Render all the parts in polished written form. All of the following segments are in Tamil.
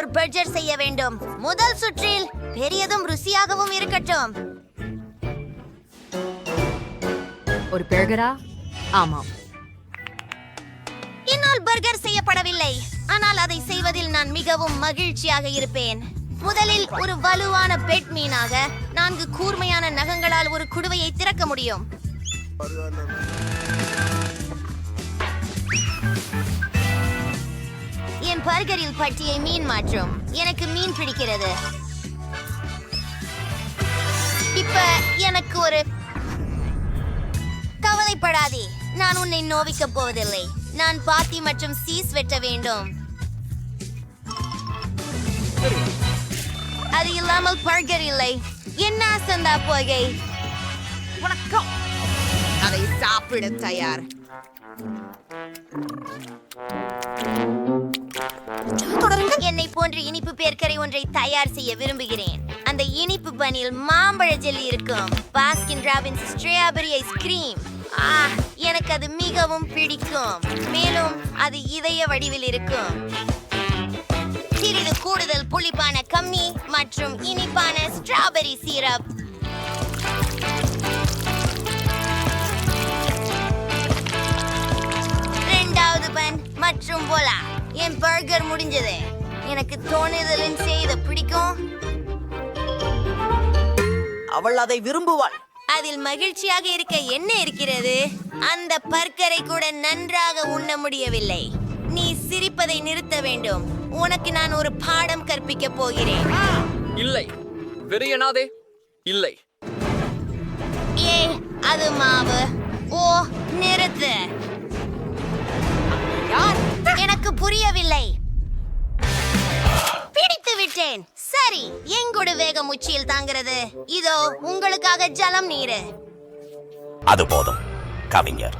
ஒரு பர்கர் செய்ய வேண்டும். முதல் சுற்றில் பெரியதும் ருசியாகவும் இருக்கட்டும். ஒரு பர்கரா? ஆமாம். என்னால் பர்கர் செய்யப்படவில்லை, ஆனால் அதை செய்வதில் நான் மிகவும் மகிழ்ச்சியாக இருப்பேன். முதலில் ஒரு வலுவான பெட் மீனாக 4 கூர்மையான நகங்களால் ஒரு குடுவையை திறக்க முடியும். என் பர்கரில் பட்டியை மீன் மாற்றும். எனக்கு மீன் பிடிக்கிறது. இப்ப எனக்கு ஒரு கவலைப்படாதே, நான் உன்னை நோவிக்கப் போவதில்லை. நான் பாத்தி மற்றும் சீஸ் வெட்ட வேண்டும். அது இல்லாமல் பர்கர் இல்லை. என்ன சந்தா போகை. வணக்கம். அதை சாப்பிட தயார். என்னை போன்ற இனிப்பு பேர்க்கரை ஒன்றை தயார் செய்ய விரும்புகிறேன். அந்த இனிப்பு பனில் மாம்பழ ஜெல்லி இருக்கும். Baskin Robbins strawberry ice cream. எனக்கு அது மிகவும் பிடிக்கும். மேலும் அது இதய வடிவில் இருக்கும். சிறிது கூடுதல் புளிப்பான கம்மி மற்றும் இனிப்பான ஸ்ட்ராபெரி சிரப். இரண்டாவது பன் மற்றும் போலா. என் பர்கர் முடிஞ்சது. எனக்கு தோணுதலின் செய்த பிடிக்கும். அவள் அதை விரும்புவாள். அதில் மகிழ்ச்சியாக இருக்க என்ன இருக்கிறது? அந்த பர்கரை கூட நன்றாக உண்ண முடியவில்லை. நீ சிரிப்பதை நிறுத்த வேண்டும். உனக்கு நான் ஒரு பாடம் கற்பிக்க போகிறேன். இல்லை, வெறியனாதே. இல்லை. ஏ, அது மாவு. ஓ, நிறுத்து. எனக்கு புரியவில்லை. பிடித்து விட்டேன். சரி, எங்கூட வேகம் உச்சியில் தாங்கிறது. இதோ உங்களுக்காக ஜலம் நீரு. அது போதும் கவிஞர்.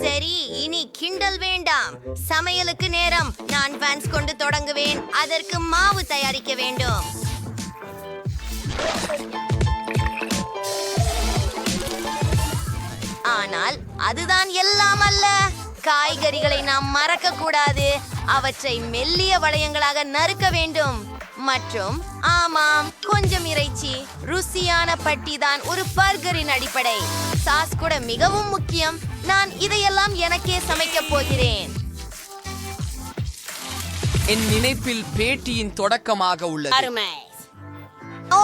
சரி, இனி கிண்டல் வேண்டாம். சமையலுக்கு நேரம். நான் பேன்ஸ் கொண்டு தொடங்குவேன். அதற்கு மாவு தயாரிக்க வேண்டும். ஆனால் அதுதான் எல்லாம் அல்ல. காய்கறிகளை நாம் மறக்க கூடாது. அவற்றை மெல்லிய வளையங்களாக நறுக்க வேண்டும். மற்றும் ஆமாம், கொஞ்சம் இறைச்சி. ருசியான பட்டி தான் ஒரு பர்கரின் அடிப்படை. சாஸ் கூட மிகவும் முக்கியம். நான் இதையெல்லாம் எனக்கே சமைக்கப் போகிறேன். என் நினைப்பில் பேட்டியின் தொடக்கமாக உள்ளது. அருமை. ஓ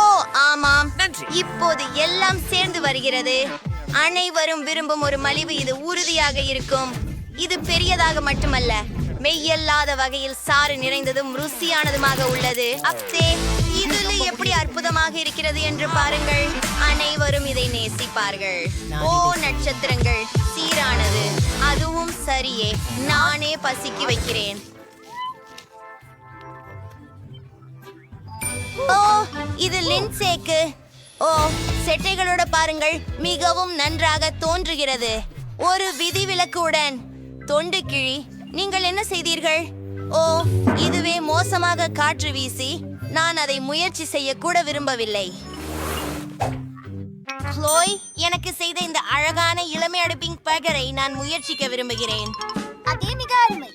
ஆமாம், நன்றி. இப்போது எல்லாம் சேர்ந்து வருகிறது. அனைவரும் விரும்பும் ஒரு மலிவு. இது உறுதியாக இருக்கும். இது பெரியதாக மட்டுமல்ல, மெய்யல்லாத வகையில் சாறு நிறைந்ததும் ருசியானதுமாக உள்ளது. அப்தே, இதில் எப்படி அற்புதமாக இருக்கிறது என்று பாருங்கள். அனைவரும் இதை நேசிப்பார்கள். ஓ நட்சத்திரங்கள், சீரானது. அதுவும் சரியே. நானே பசிக்கு வைக்கிறேன். ஓ, இது லின்சேக்கு. ஓ, செட்டைகளோட பாருங்கள், மிகவும் நன்றாக தோன்றுகிறது. ஒரு விதிவிலக்குடன். தொண்டு கிழி, நீங்கள் என்ன செய்தீர்கள்? ஓ, இதுவே மோசமாக காற்று வீசி. நான் அதை முயற்சி செய்ய கூட விரும்பவில்லை. க்ளோய் எனக்கு செய்த இந்த அழகான இளமை அடுப்பிங் பர்கரை நான் முயற்சிக்க விரும்புகிறேன். அதே மிக அருமை.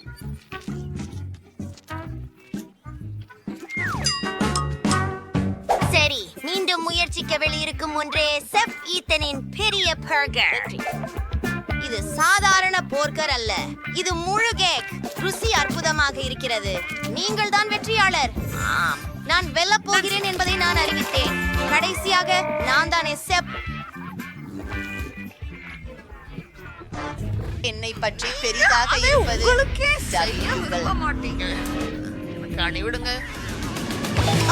சரி, மீண்டும் முயற்சிக்க வெளியிருக்கும் ஒன்றே செஃப் ஈத்தனின் பெரிய பர்கர். இது சாதாரண போர்க்கர் அல்ல, இது முழு கேக். ருசி அற்புதமாக இருக்கிறது. நீங்கள் தான் வெற்றியாளர். ஆம், நான் வெல்லப் போகிறேன் என்பதை நான் அறிவித்தேன். கடைசியாக நான் தானே செஃப். என்னை பற்றி பெரிதாக இருப்பது விடுங்க.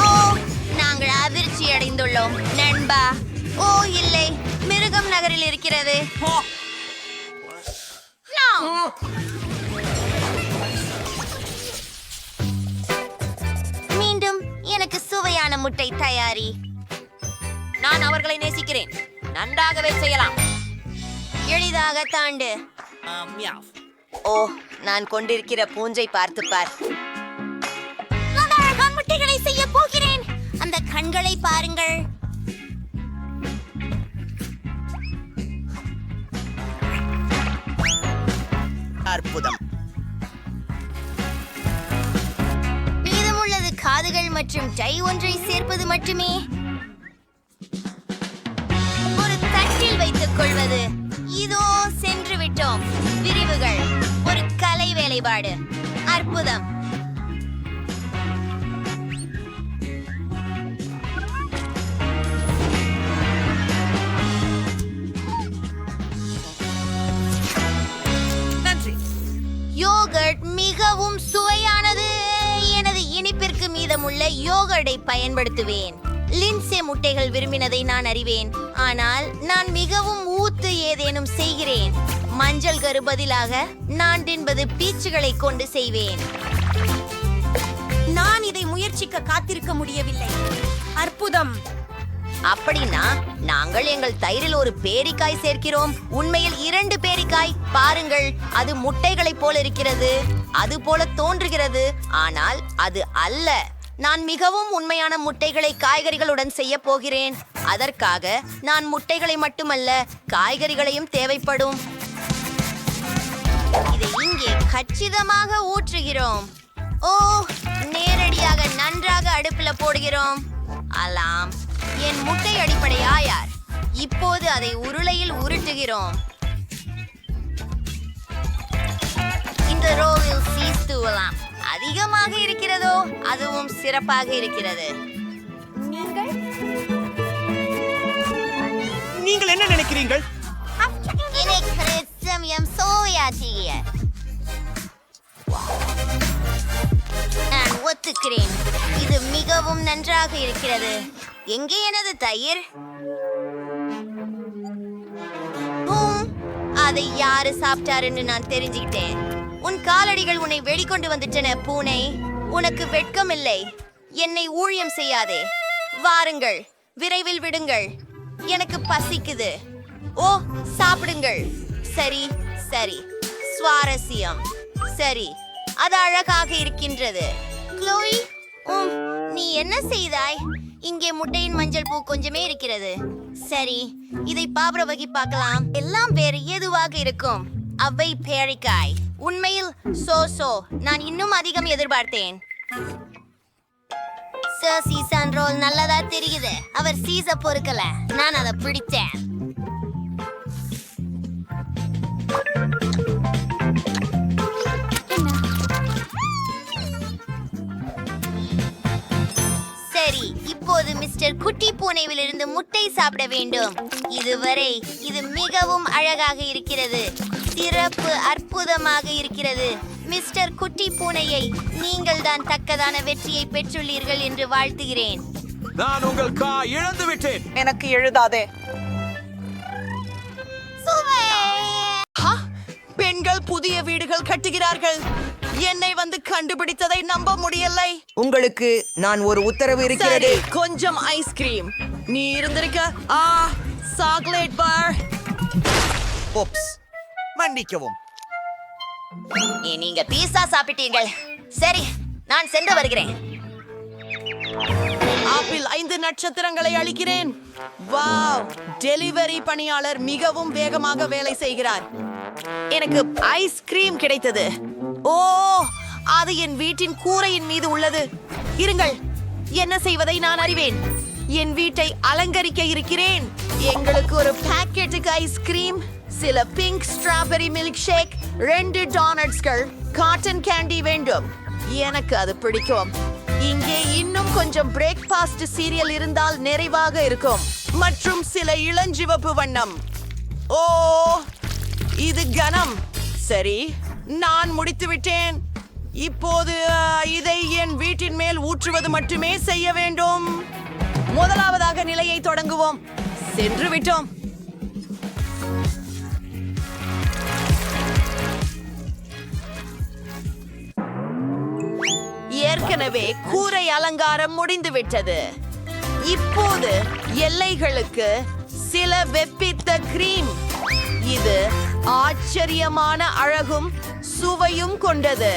ஓ, நாங்கள் அதிர்ச்சி அடைந்துள்ளோம் நண்பா. ஓ இல்லை, மிருகம் நகரில் இருக்கிறது. மீண்டும் எனக்கு சுவையான முட்டை தயாரி. நான் அவர்களை நேசிக்கிறேன். நன்றாகவே செய்யலாம். எளிதாக தாண்டு. ஓ, நான் கொண்டிருக்கிற பூஞ்சை பார்த்து பார். நான் அழகான முட்டைகளை செய்ய போகிறேன். அந்த கண்களை பாருங்கள். அற்புதம். மீதமுள்ள மற்றும் டை ஒன்றை சேர்ப்பது மட்டுமே. ஒரு தட்டில் வைத்துக் கொள்வது. இதோ சென்று விட்டோம். விரிவுகள் ஒரு கலை வேலைப்பாடு. அற்புதம். யோகர்ட் மிகவும் சுவையானது. எனது இனிப்பிற்கு மீதமுள்ள யோகர்ட்டை பயன்படுத்துவேன். லின்சே முட்டைகள் விரும்பினதை நான் அறிவேன், ஆனால் நான் மிகவும் ஊத்து ஏதேனும் செய்கிறேன். மஞ்சள் கரு பதிலாக நான் தின்பது பீச்சுகளை கொண்டு செய்வேன். நான் இதை முயற்சிக்க காத்திருக்க முடியவில்லை. அற்புதம். அப்படின்னா நாங்கள் எங்கள் தயிரில் ஒரு பேரிக்காய் சேர்க்கிறோம். உண்மையில் 2 பேரிக்காய். பாருங்கள், அது முட்டைகளைப் போல இருக்கிறது. அது போல தோன்றுகிறது, ஆனால் அது அல்ல. நான் மிகவும் உண்மையான முட்டைகளை காய்கறிகளுடன் செய்ய போகிறேன். அதற்காக நான் முட்டைகளை மட்டுமல்ல, காய்கறிகளையும் தேவைப்படும். இதை இங்கே கச்சிதமாக ஊற்றுகிறோம். ஓ, நேரடியாக நன்றாக அடுப்பில் போடுகிறோம். அலாம், என் முட்டை அடிப்படை ஆயார். இப்போது அதை உருளையில் உருட்டுகிறோம். இந்த ரோவில் சீஸ் தூவலாம். அதிகமாக இருக்கிறதோ அதுவும் சிறப்பாக இருக்கிறது. நீங்கள் என்ன நினைக்கிறீர்கள்? எனக்கு சமயம் சோயா செய்ய நான் ஒத்துக்கிறேன். இது மிகவும் நன்றாக இருக்கிறது. எங்கே எனது தயிர்? அதை யாரு சாப்பிட்டாருன்னு நான் தெரிஞ்சுக்கிட்டேன். உன் காலடிகள் உன்னை வெளிக்கொண்டு வந்துட்டன பூனை. உனக்கு வெட்கம் இல்லை. என்னை ஊழியம் செய்யாதே. வாருங்கள், விரைவில் விடுங்கள். எனக்கு பசிக்குது. ஓ, சாப்பிடுங்கள். சரி சரி, சுவாரஸ்யம். சரி, அது அழகாக இருக்கின்றது. க்ளோயி, நீ என்ன செய்தாய்? இங்கே முட்டையின் மஞ்சள் பூ கொஞ்சமே இருக்கிறது. சரி, இதை பாபர வகை பார்க்கலாம். எல்லாம் வேறு எதுவாக இருக்கும். அவை பேரிக்காய். உண்மையில் சோ நான் இன்னும் அதிகம் எதிர்பார்த்தேன். சர் சீசான் ரோல் நல்லதா தெரியுது. அவர் சீச பொறுக்கல, நான் அதை பிடித்தேன். சரி, இப்போது மிஸ்டர் குட்டி பூனையிலிருந்து முட்டை சாப்பிட வேண்டும். இதுவரை இது மிகவும் அழகாக இருக்கிறது. சிறப்பு, அற்புதமாக இருக்கிறது. மிஸ்டர் குட்டி பூனையை நீங்கள் தான் தக்கதான வெற்றியை பெற்றுள்ளீர்கள் என்று வாழ்த்துகிறேன். நான் உங்கள் இழந்து விட்டேன். எனக்கு எழுதாதே. பெண்கள் புதிய வீடுகள் கட்டுகிறார்கள். என்னை வந்து கண்டுபிடித்ததை நம்ப முடியலை. உங்களுக்கு நான் ஒரு உத்தரவு இருக்கிறது. சரி, கொஞ்சம் ஐஸ்கிரீம். நீ இருந்திருக்க. Chocolate bar. ஓப்ஸ், மன்னிக்கவும். நீங்க பீஸா சாப்பிட்டீர்கள். சரி, நான் சென்று வருகிறேன். ஆப்பிள் 5 நட்சத்திரங்களை அளிக்கிறேன். வாவ், டெலிவரி பணியாளர் மிகவும் வேகமாக வேலை செய்கிறார். எனக்கு ஐஸ்கிரீம் கிடைத்தது. ஓ, அது என் வீட்டின் கூரையின் மீது உள்ளது. இருங்கள், என்ன செய்வதை நான் அறிவேன். என் வீட்டை அலங்கரிக்க இருக்கிறேன். எங்களுக்கு ஒரு பாக்கெட்டுக்கு ஐஸ்கிரீம், சில பிங்க் ஸ்ட்ராபெரி மில்க் ஷேக், 2 டோனட்ஸ்கள், காட்டன் கேண்டி வேண்டும். எனக்கு அது பிடிக்கும். இங்கே இன்னும் கொஞ்சம் பிரேக்ஃபாஸ்ட் சீரியல் இருந்தால் நிறைவாக இருக்கும். மற்றும் சில இளஞ்சிவப்பு வண்ணம். ஓ, இது கனம். சரி, நான் முடித்து விட்டேன். இப்போது இதை என் வீட்டின் மேல் ஊற்றுவது மட்டுமே செய்ய வேண்டும். முதலாவதாக நிலையை தொடங்குவோம். சென்று விட்டோம். ஏற்கனவே கூரை அலங்காரம் முடிந்து விட்டது. இப்போது எல்லைகளுக்கு சில வெப்பித்த கிரீம். இது ஆச்சரியமான அழகும் சுவையும் கொண்டது.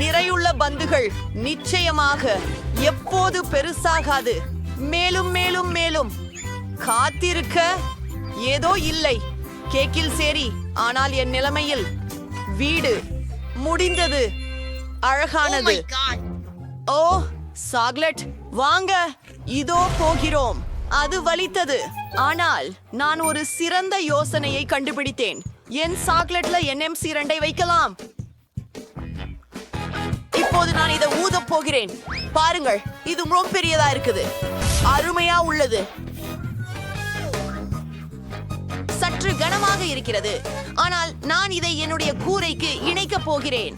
நிறையுள்ள பந்துகள் நிச்சயமாக எப்போது பெருசாகாது. மேலும் மேலும் மேலும் காத்திருக்க ஏதோ இல்லை. கேக்கில் சரி, ஆனால் என் நிலைமையில் வீடு முடிந்தது. அழகானது. ஓ சாக்லேட் வாங்க, இதோ போகிறோம். அது வலித்தது, ஆனால் நான் ஒரு சிறந்த யோசனையை கண்டுபிடித்தேன். என் சாக்லேட்ல NMC 2 வைக்கலாம். இப்போது நான் இதை ஊதப் போகிறேன். பாருங்கள், இது ரொம்ப பெரியதா இருக்குது. அருமையா உள்ளது. சற்று கனமாக இருக்கிறது, ஆனால் நான் இதை என்னுடைய கூரைக்கு இணைக்கப் போகிறேன்.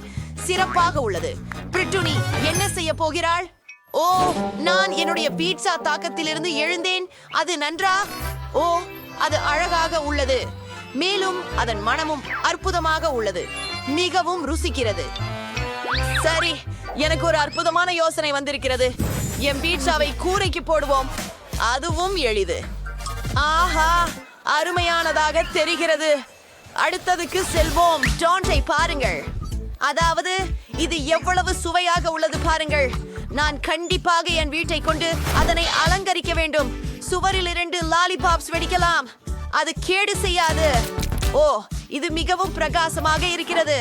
சிறப்பாக உள்ளது. பிரிட்டுனி என்ன செய்ய போகிறாள்? ஓ, நான் என்னுடைய பீட்சா தாக்கத்திலிருந்து எழுந்தேன். அது நன்றா? ஓ, அது அழகாக உள்ளது. மேலும் அதன் மனமும் அற்புதமாக உள்ளது. மிகவும் ருசிக்கிறது. சரி, எனக்கு ஒரு அற்புதமான யோசனை வந்திருக்கிறது. என் பீட்சாவை கூரைக்கு போடுவோம். அதுவும் எளிது. ஆஹா, அருமையானதாக தெரிகிறது. அடுத்ததுக்கு செல்வோம். ஜான்ஸை பாருங்கள். அதாவது இது எவ்வளவு சுவையாக உள்ளது பாருங்கள். நான் கண்டிப்பாக என் வீட்டை கொண்டு அதனை அலங்கரிக்க வேண்டும். சுவரில் 2 லாலிபாப்ஸ் வெடிக்கலாம். அது கேடு செய்யாது. ஓ, இது மிகவும் பிரகாசமாக இருக்கிறது.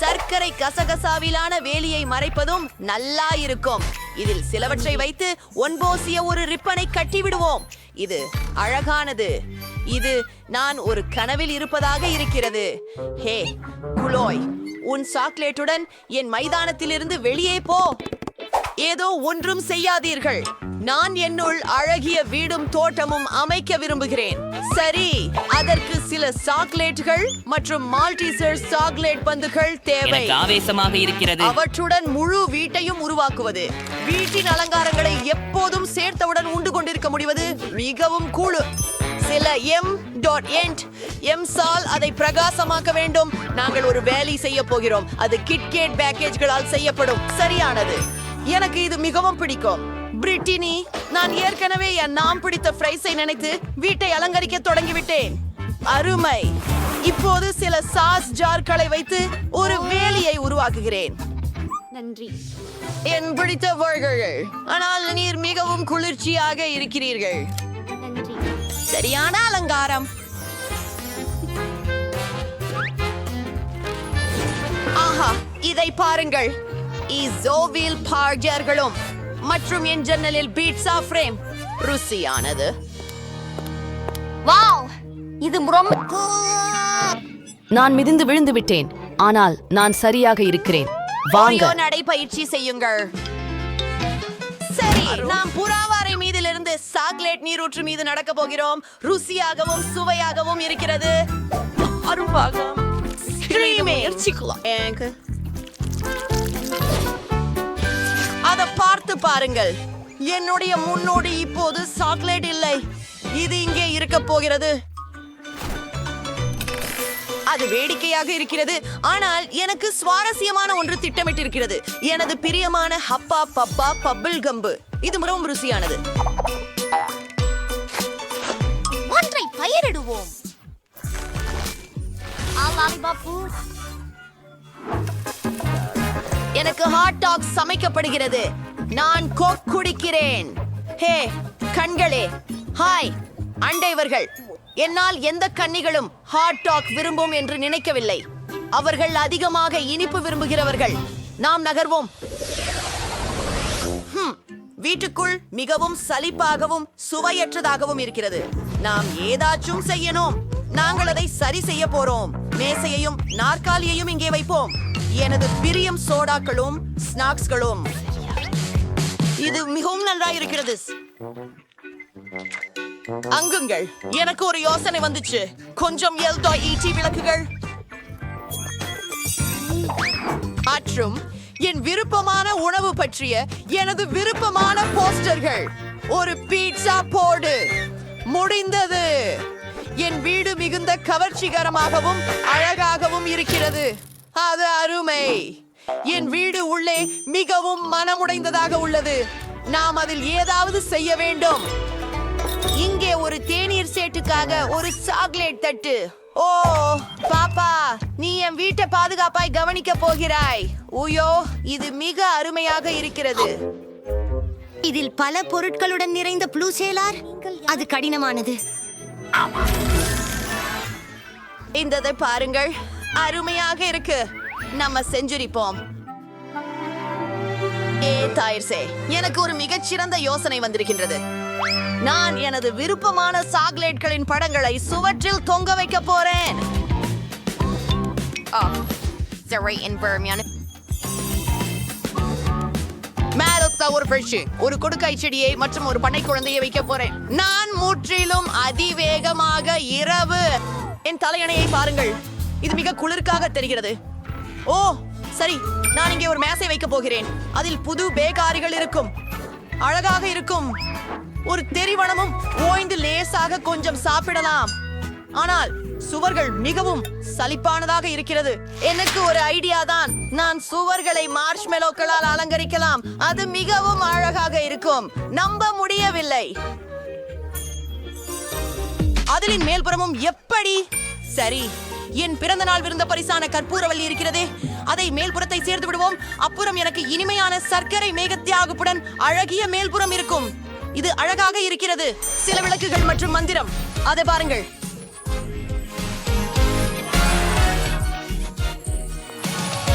சர்க்கரை கசகசாவிலான வேலியை மறைப்பதும் நல்லா இருக்கும். இதில் சிலவற்றை வைத்து ஒன்போசிய ஒரு ரிப்பனை கட்டி விடுவோம். இது அழகானது. இது நான் ஒரு கனவில் இருப்பதாக இருக்கிறது. ஹே குலோய், உன் சாக்லேட்டுடன் என் மைதானத்திலிருந்து வெளியே போ. ஏதோ ஒன்றும் செய்யாதீர்கள். நான் என்னுள் அழகிய வீடும் தோட்டமும் அமைக்க விரும்புகிறேன். சரி, அதற்கு சில சாக்லேட்டுகள் மற்றும் மால்டீசர் சாக்லேட் பந்துகள் தேவை. ஆவேசமாக இருக்கிறது. அவற்றுடன் முழு வீட்டையும் உருவாக்குவது. வீட்டின் அலங்காரங்களை எப்போதும் சேர்த்தவுடன் உண்டு கொண்டிருக்க முடிவது மிகவும் கூழு. சில எம்சால் அதை பிரகாசமாக்க வேண்டும். நாங்கள் ஒரு வேலை செய்ய போகிறோம். அது கிட்கேட் பேக்கேஜ்களால் செய்யப்படும். சரியானது. எனக்கு இது மிகவும் பிடிக்கும். பிரிட்டினி, நான் ஏற்கனவே என் நாம் பிடித்த ஃப்ரைஸை நினைத்து வீட்டை அலங்கரிக்க தொடங்கிவிட்டேன். அருமை. இப்போது சில சாஸ் ஜார்களை வைத்து ஒரு வேலியை உருவாக்குகிறேன். நன்றி. என் பிடித்த பர்கர்கள். ஆனால் நீர் மிகவும் குளிர்ச்சியாக இருக்கிறீர்கள். நன்றி. சரியான அலங்காரம். ஆஹா, இதை பாருங்கள். இசோவில் பார்ஜர்களும் மற்றும் என் ஜன்னலில் பீட்சா ஃப்ரேம். ருசியானது. வாவ், இது ரொம்ப நான் மிதிந்து விழுந்து விட்டேன், ஆனால் நான் சரியாக இருக்கிறேன். வாங்க. ஓரியோ நடைபயிற்சி செய்யுங்கள். சரி, நாம் புறாவாரை மீதிலிருந்து சாக்லேட் நீரூற்று மீது நடக்க போகிறோம். ருசியாகவும் சுவையாகவும் இருக்கிறது. அரும்பாகம். அதை பார்த்து பாருங்கள். என்னுடைய முன்னோடி இப்போது சாக்லேட் இல்லை. இது இங்கே இருக்க போகிறது. அது வேடிக்கையாக இருக்கிறது, ஆனால் எனக்கு சுவாரஸ்யமான ஒன்று திட்டமிட்டிருக்கிறது. எனது பிரியமான ஹப்பா பப்பா பப்பிள் கம்பு. இது மிகவும் ருசியானது. ஒன்றை பயிரிடுவோம். எனக்கு ஹாட் டாக் சமைக்கப்படுகிறது. நான் கோக் குடிக்கிறேன். ஹே கண்களே, ஹாய் அண்டைவர்கள். என்னால் எந்த கன்னிகளும் ஹாட் டாக் விரும்பும் என்று நினைக்கவில்லை. அவர்கள் அதிகமாக இனிப்பு விரும்புகிறவர்கள். நாம் நகர்வோம். வீட்டுக்குள் மிகவும் சலிப்பாகவும் சுவையற்றதாகவும் இருக்கிறது. நாம் ஏதாச்சும் செய்யணும். நாங்கள் அதை சரி செய்ய போறோம். மேசையையும் நாற்காலியையும் இங்கே வைப்போம். எனது பிரியம் சோடாக்களும் ஸ்நாக்ஸ்களும். இது மிகவும் நன்றாயிருக்கிறது. அங்குங்கள், எனக்கு ஒரு யோசனை வந்துச்சு. கொஞ்சம் எல்டாஇடி விளக்குகள் மற்றும் என் விருப்பமான உணவு பற்றிய எனது விருப்பமான போஸ்டர்கள். ஒரு பீட்சா போடு. முடிந்தது. என் வீடு மிகுந்த கவர்ச்சிகரமாகவும் அழகாகவும் இருக்கிறது. அது அருமை. என் வீடு உள்ளே மிகவும் மனமுடைந்ததாக உள்ளது. நாம் அதில் ஏதாவது செய்ய வேண்டும். இங்கே ஒரு தேநீர் சேட்டுக்காக ஒரு சாக்லேட் தட்டு. ஓ பாப்பா, நீ என் வீட்டை பாதுகாப்பாய் கவனிக்க போகிறாய். உயோ, இது மிக அருமையாக இருக்கிறது. இதில் பல பொருட்களுடன் நிறைந்த ப்ளூ சேலார். அது கடினமானது. இந்ததை பாருங்கள், அருமையாக இருக்கு. நம்ம செஞ்சுரிப்போம். தாயிர்சே, எனக்கு ஒரு மிகச்சிறந்த யோசனை வந்திருக்கின்றது. நான் எனது விருப்பமான சாக்லேட்களின் படங்களை சுவற்றில் தொங்க வைக்க போறேன். ஒரு கொடுக்காய் செடியை மற்றும் ஒரு பண்ணை குழந்தையை வைக்க போறேன். நான் முற்றிலும் அதிவேகமாக இரவு. என் தலையணையை பாருங்கள், இது மிக குளிர்காக தெரிகிறது. ஓ சரி, நான் இங்கே ஒரு மேசை வைக்க போகிறேன். அதில் புது பேகாரிகள் இருக்கும், அழகாக இருக்கும். ஒரு தெரிவனமும் ஓய்ந்து லேசாக கொஞ்சம் சாப்பிடலாம். ஆனால் சுவர்கள் மிகவும் சலிப்பானதாக இருக்கிறது. எனக்கு ஒரு ஐடியா தான். நான் சுவர்களை மார்ஷ்மெலோக்களால் அலங்கரிக்கலாம். அது மிகவும் அழகாக இருக்கும். நம்ப முடியவில்லை. அதிலின் மேல்புறமும் எப்படி? சரி, என் பிறந்த நாள் விருந்த பரிசான கற்பூரவல்லி இருக்கிறதே, அதை மேல்புறத்தை சேர்த்து விடுவோம். அப்புறம் எனக்கு இனிமையான சர்க்கரை மேகத்தியாகுப்புடன் அழகிய மேல்புறம் இருக்கும். இது அழகாக இருக்கிறது. சில விளக்குகள் மற்றும் மந்திரம், அதை பாருங்கள்.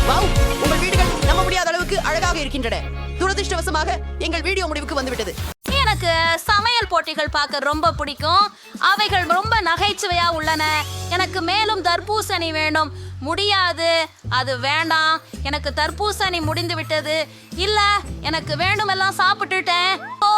வாவ், உங்கள் வீடுகள் நம்ப முடியாத அளவுக்கு அழகாக இருக்கின்றன. துரதிர்ஷ்டவசமாக எங்கள் வீடியோ முடிவுக்கு வந்துவிட்டது. எனக்கு சமையல் போட்டிகள் பார்க்க ரொம்ப பிடிக்கும். அவைகள் ரொம்ப நகைச்சுவையா உள்ளன. எனக்கு மேலும் தர்பூசணி வேணும். முடியாது, அது வேண்டாம். எனக்கு தர்பூசணி முடிந்து விட்டது. இல்ல, எனக்கு வேண்டுமெல்லாம் சாப்பிட்டுட்டேன். ஓ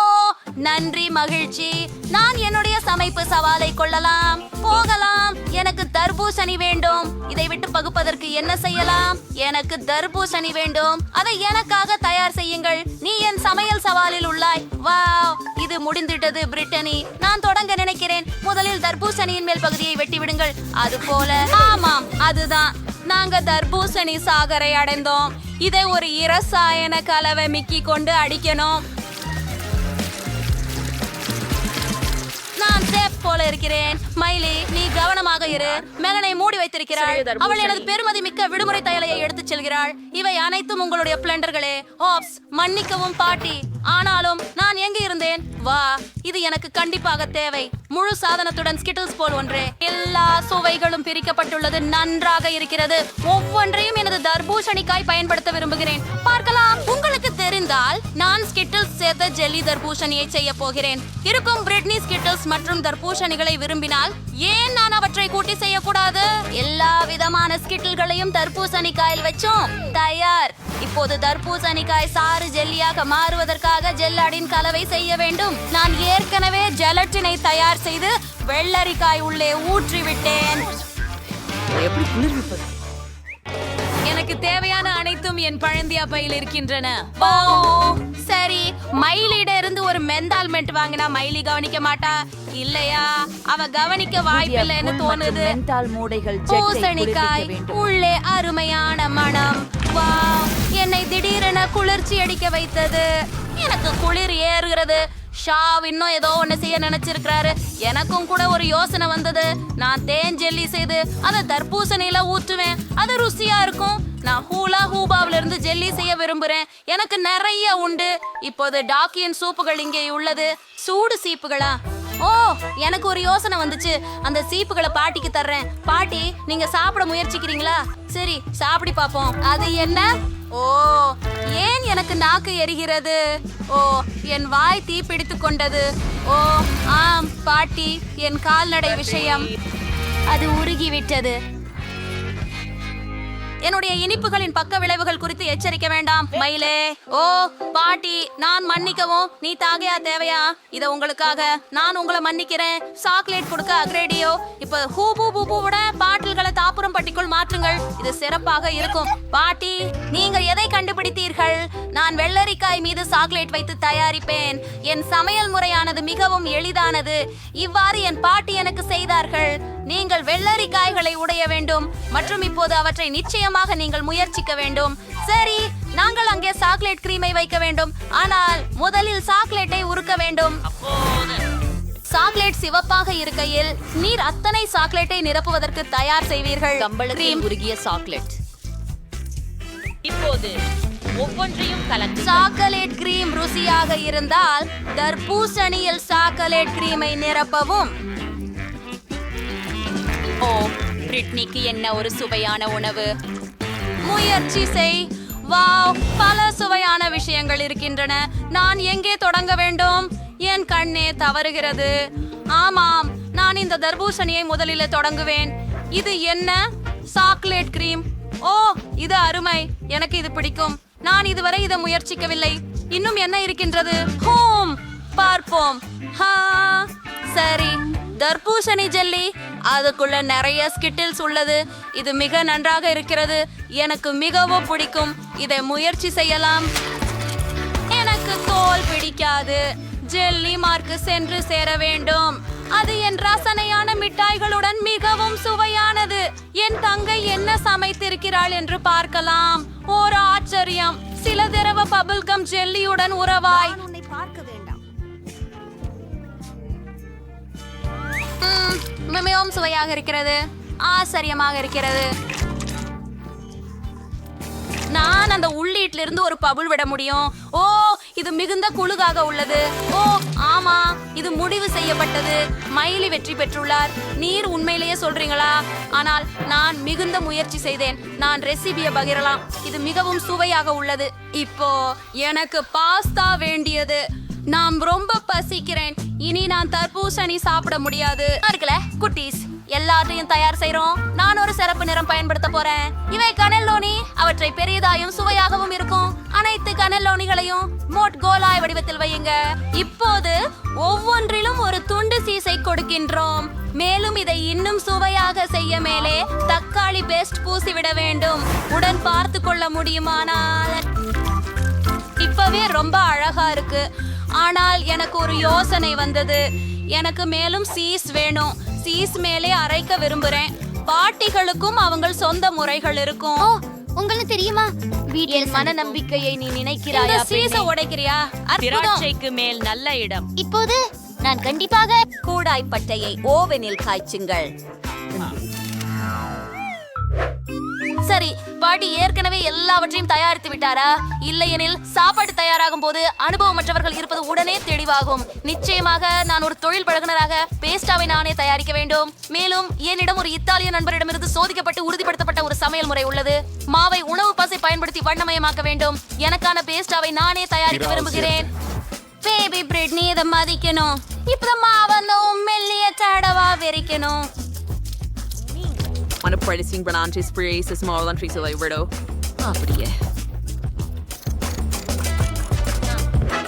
நன்றி, மகிழ்ச்சி. நான் என்னுடைய சமைப்பு சவாலை கொள்ளலாம். போகலாம். எனக்கு தர்பூசணி வேண்டும். இதை விட்டு பகுப்பதற்கு என்ன செய்யலாம்? எனக்கு தர்பூசணி வேண்டும். அதை எனக்காக தயார் செய்யுங்கள். நீ என் சமையல் சவாலில் உள்ளாய். வாவ், இது முடிந்துவிட்டது. பிரிட்டனி, நான் தொடங்க நினைக்கிறேன். முதலில் தர்பூசணியின் மேல் பகுதியை வெட்டி விடுங்கள். அது போல. ஆமாம், அதுதான். நாங்க தர்பூசணி சாகரை அடைந்தோம். இதை ஒரு இரசாயன கலவை மிக்கி கொண்டு அடிக்கணும். நான் சேஃப் போல இருக்கிறேன். மைலி, நீ கவனமாக இரு. மெலனை மூடி வைத்திருக்கிறாள். அவள் எனது பெருமதி மிக்க விடுமுறை தையலையை எடுத்துச் செல்கிறாள். இவை அனைத்தும் உங்களுடைய பிளண்டர்களே. ஓப்ஸ், மன்னிக்கவும் பாட்டி. ஆனாலும் நான் எங்கே இருந்தேன்? வா, இது எனக்கு கண்டிப்பாக தேவை. முழு சாதனத்துடன் ஸ்கிட்டில்ஸ் போல் ஒன்றே. எல்லா சுவைகளும் பிரிக்கப்பட்டுள்ளது. நன்றாக இருக்கிறது. ஒவ்வொன்றையும் எனது தர்பூசணிக்காய் பயன்படுத்த விரும்புகிறேன். பார்க்கலாம். உங்களுக்கு தெரிந்தால் நான் ஸ்கிட்டில்ஸ் சேர்த்த ஜெல்லி தர்பூசணியை செய்ய போகிறேன். இருக்கும் பிரிட்னி ஸ்கிட்டில்ஸ் மற்றும் தர்பூசணிகளை விரும்பினால் ஏன் நான் அவற்றை கூட்டி செய்யக்கூடாது? எல்லா விதமான ஸ்கிட்டில்களையும் தர்பூசணிக்காயில் வச்சோம். தயார். இப்போது தர்பூசணிக்காய் சாறு ஜெல்லியாக மாறுவதற்காக ஜெல்லாடின் கலவை செய்ய வேண்டும். நான் ஏற்கனவே ஜெலட்டினை தயார் செய்து வெள்ளரிக்காய் உள்ளே ஊற்றிவிட்டேன். எனக்கு தேவையான அனைத்தும் என் பழந்தியா பையில் இருக்கின்றன. ஓ சரி, மைலிட இருந்து ஒரு மெந்தால்மெண்ட் வாங்கினா மைலி கவனிக்க மாட்டா இல்லையா? அவ கவனிக்க வாய்ப்பில்லைன்னு தோணுது. பூசணிக்காய் உள்ளே அருமையான மனம். வாவ், என்னை திடீரென குளிர்ச்சி அடிக்க வைத்தது. எனக்கு குளிர் ஏறுகிறது. ஷாவ் இன்னும் ஏதோ ஒண்ணு செய்ய நினைச்சிருக்கிறாரு. எனக்கும் கூட ஒரு யோசனை வந்தது. நான் தேன் ஜெல்லி செய்து அதை தர்பூசணியில ஊற்றுவேன். அது ருசியா இருக்கும். நான் ஹூலா ஹூபாவில இருந்து ஜெல்லி செய்ய விரும்புறேன். எனக்கு நிறைய உண்டு. இப்போது டாக்கியின் சூப்புகள் இங்கே உள்ளது. சூடு சீப்புகளா? ஓ, எனக்கு ஒரு யோசனை வந்துச்சு. அந்த சீப்புகளை பாட்டிக்கு தர்றேன். பாட்டி, நீங்க சாப்பிட முயற்சிக்கிறீங்களா? சரி, சாப்பிடி பாப்போம். அது என்ன? ஓ, ஏன் எனக்கு நாக்கு எரிகிறது? ஓ, என் வாய் தீ பிடித்து கொண்டது. ஓ ஆம் பாட்டி, என் கால்நடை விஷயம். அது உருகிவிட்டது. என்னுடைய இனிப்புகளின் பக்க விளைவுகள் குறித்து எச்சரிக்க வேண்டாம் மயிலே. ஓ பாட்டி, நான் மன்னிக்கவும். நீ தாகையா தேவையா? இத உங்களுக்காக நான் உங்களை மன்னிக்கிறேன். சாக்லேட் கொடுக்க அக்ரேடியோ. இப்ப ஹூபு பூபுவோட பாட்டில்களை தாப்புரம் பட்டிக்குள் மாற்றுங்கள். இது சிறப்பாக இருக்கும். பாட்டி, நீங்க எதை கண்டுபிடித்தீர்கள்? நான் வெள்ளரிக்காய் மீது சாக்லேட் வைத்து தயாரிப்பேன். என் சமையல் முறையானது மிகவும் எளிதானது. இவ்வாறு என் பாட்டி எனக்கு செய்தார்கள். நீங்கள் வெள்ளரிக்காய்களை உடைய வேண்டும் மற்றும் இப்போது அவற்றை நிச்சயமாக நீங்கள் முயற்சிக்க வேண்டும். சரி, நாங்கள் அங்கே சாக்லேட் கிரீமை வைக்க வேண்டும். ஆனால் முதலில் சாக்லேட்டை உருக்க வேண்டும். சாக்லேட் சிவப்பாக இருக்கையில் நீர் அத்தனை சாக்லேட்டை நிரப்புவதற்கு தயார் செய்வீர்கள். கிரீம் உருகிய சாக்லேட். இப்போது ஒவ்வொன்றையும் கலந்து சாக்லேட் கிரீம் ருசியாக இருந்தால் தர்பூசணியில் சாக்லேட் கிரீமை நிரப்பவும். ஓ, பிரிட்னிக்கு என்ன ஒரு சுவையான உணவு. முயற்சி செய். வாவ், பல சுவையான விஷயங்கள் இருக்கின்றன. நான் எங்கே தொடங்க வேண்டும்? என் கண்ணே தவறுகிறது. ஆமாம், நான் இந்த தர்பூசணியை முதலில் தொடங்குவேன். இது என்ன? Chocolate cream. ஓ, இது அருமை. எனக்கு இது பிடிக்கும். நான் இதுவரை இதை முயற்சிக்கவில்லை. இன்னும் என்ன இருக்கின்றது? ஹோம், பார்ப்போம். ஹா, சரி, தர்பூசணி ஜெல்லி. அதுக்குள்ள நிறைய ஸ்கிட்டில்ஸ் உள்ளது. இது மிக நன்றாக இருக்கிறது. எனக்கு மிகவும் பிடிக்கும். இதை முயற்சி செய்யலாம். எனக்கு தோல் பிடிக்காது. ஜெல்லி மார்க்கு சென்று சேர வேண்டும். அது என் ரசனையான மிட்டாய்களுடன் மிகவும் சுவையானது. என் தங்கை என்ன சமைத்திருக்கிறாள் என்று பார்க்கலாம். ஒரு ஆச்சரியம். சில தடவை பபிள்கம் ஜெல்லியுடன் உறவாய். உன்னை பார்க்க வேண்டாம். மிகவும் சுவையாக இருக்கிறது. ஆச்சரியமாக இருக்கிறது. நான் அந்த உள்ளீட்டிலிருந்து ஒரு பபுள் விட முடியும். ஓ, இது மிகுந்த குளுகாக உள்ளது. ஓ ஆமா, இது முடிவு செய்யப்பட்டது. மைலி வெற்றி பெற்றுள்ளார். நீர் உண்மையிலேயே சொல்றீங்களா? ஆனால் நான் மிகுந்த முயற்சி செய்தேன். நான் ரெசிபியை பகிரலாம். இது மிகவும் சுவையாக உள்ளது. இப்போ எனக்கு பாஸ்தா வேண்டியது. நான் ரொம்ப பசிக்கிறேன். இனி நான் தர்பூசணி சாப்பிட முடியாது. இருக்குல்ல குட்டீஸ், எல்லாத்தையும் தயார் செய்றோம். நான் ஒரு சிறப்பு நிறம் பயன்படுத்த போறேன். இவை கனெல்லோனி. அவற்றை பெரியதாயும் சுவையாகவும் இருக்கும். அனைத்து கனெல்லோனிகளையும் மோட் கோலாய் வடிவத்தில் வையுங்க. இப்போது ஒவ்வொன்றிலும் ஒரு துண்டு சீஸை கொடுக்கின்றோம். மேலும் இதை இன்னும் சுவையாக செய்ய மேலே தக்காளி பேஸ்ட் பூசிவிட வேண்டும். உடன் பார்த்து கொள்ள முடியுமானால் இப்பவே ரொம்ப அழகா இருக்கு. ஆனால் எனக்கு ஒரு யோசனை வந்தது. எனக்கு மேலும் சீஸ் வேணும். சீஸ் மேலே அரைக்க விரும்புறேன். பாட்டிகளுக்கும் அவங்க சொந்த முறைகள் இருக்கும். உங்களுக்கு தெரியுமா, என் மன நம்பிக்கையை நீ நினைக்கிறாயா? சீஸ உடைக்கிறியா? திராட்சைக்கு மேல் நல்ல இடம். இப்போது நான் கண்டிப்பாக கூடாய் பட்டையை ஓவனில் காய்ச்சுங்கள். சரி, பாட்டி ஏற்கனவே எல்லாவற்றையும் தயாரித்து விட்டாரா? இல்லையெனில் சாப்பாடு தயாராகும் போது அனுபவமற்றவர்கள் இருப்பது உடனே தெளிவாகும். நிச்சயமாக நான் ஒரு தொழில் பழகுனராக பேஸ்டாவை நானே தயாரிக்க வேண்டும். மேலும் என்னிடம் ஒரு இத்தாலிய நண்பரிடமிருந்து சோதிக்கப்பட்டு உறுதிப்படுத்தப்பட்ட ஒரு சமையல் முறை உள்ளது. மாவை உணவு பசை பயன்படுத்தி வண்ணமயமாக்க வேண்டும். எனக்கான பேஸ்டாவை நானே தயாரிக்க விரும்புகிறேன். பேபி பிரெட், நீ இதை மதிக்கணும். இப்ப மாவந்த மெல்லிய தடவா வெறிக்கணும். Manipulating Branantes sprays is more than trees away widow. அப்படியே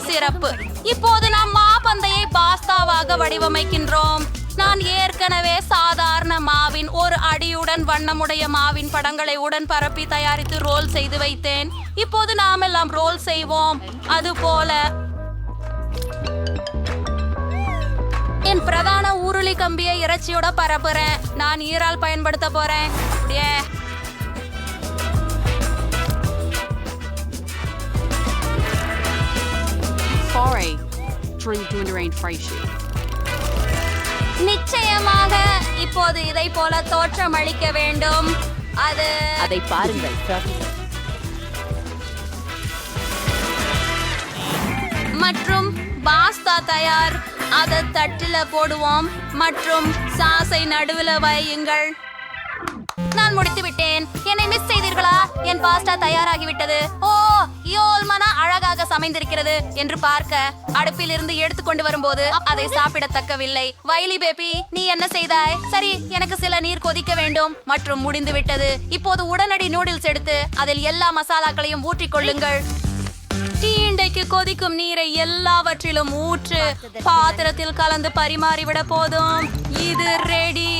சிறப்பு. இப்போது நாம் மாப்பந்தையை பாஸ்தாவாக வடிவமைக்கின்றோம். நான் ஏற்கனவே சாதாரண மாவின் ஒரு அடியுடன் வண்ணமுடைய மாவின் படங்களை உடன் பரப்பி தயாரித்து ரோல் செய்து வைத்தேன். இப்போது நாம் எல்லாம் ரோல் செய்வோம். அதுபோல என் பிரதான உருளி கம்பியை இறைச்சியோட பரப்புறேன். நான் ஈரால் பயன்படுத்த போறேன். நிச்சயமாக இப்போது இதை போல தோற்றம் அளிக்க வேண்டும். அதை பாருங்கள். மற்றும் பாஸ்தா தயார். அதை தட்டில போடுவோம் மற்றும் சாஸை நடுவுல வையுங்கள். நான் முடித்து விட்டேன். என்னை மிஸ் செய்தீர்களா? என் பாஸ்தா தயாராகிவிட்டது. ஓ, யோல்மனா அழகாக சமைந்திருக்கிறது என்று பார்க்க அடுப்பில் இருந்து எடுத்துக்கொண்டு வரும்போது அதை சாப்பிடத்தக்கவில்லை. வைலி பேபி, நீ என்ன செய்தாய்? சரி, எனக்கு சில நீர் கொதிக்க வேண்டும் மற்றும் முடிந்து விட்டது. இப்போது உடனடி நூடுல்ஸ் எடுத்து அதில் எல்லா மசாலாக்களையும் ஊற்றிக் கொள்ளுங்கள். டீண்டைக்கு கொதிக்கும் நீரை எல்லாவற்றிலும் ஊற்று. பாத்திரத்தில் கலந்து பரிமாறிவிட போதும். இது ரெடி.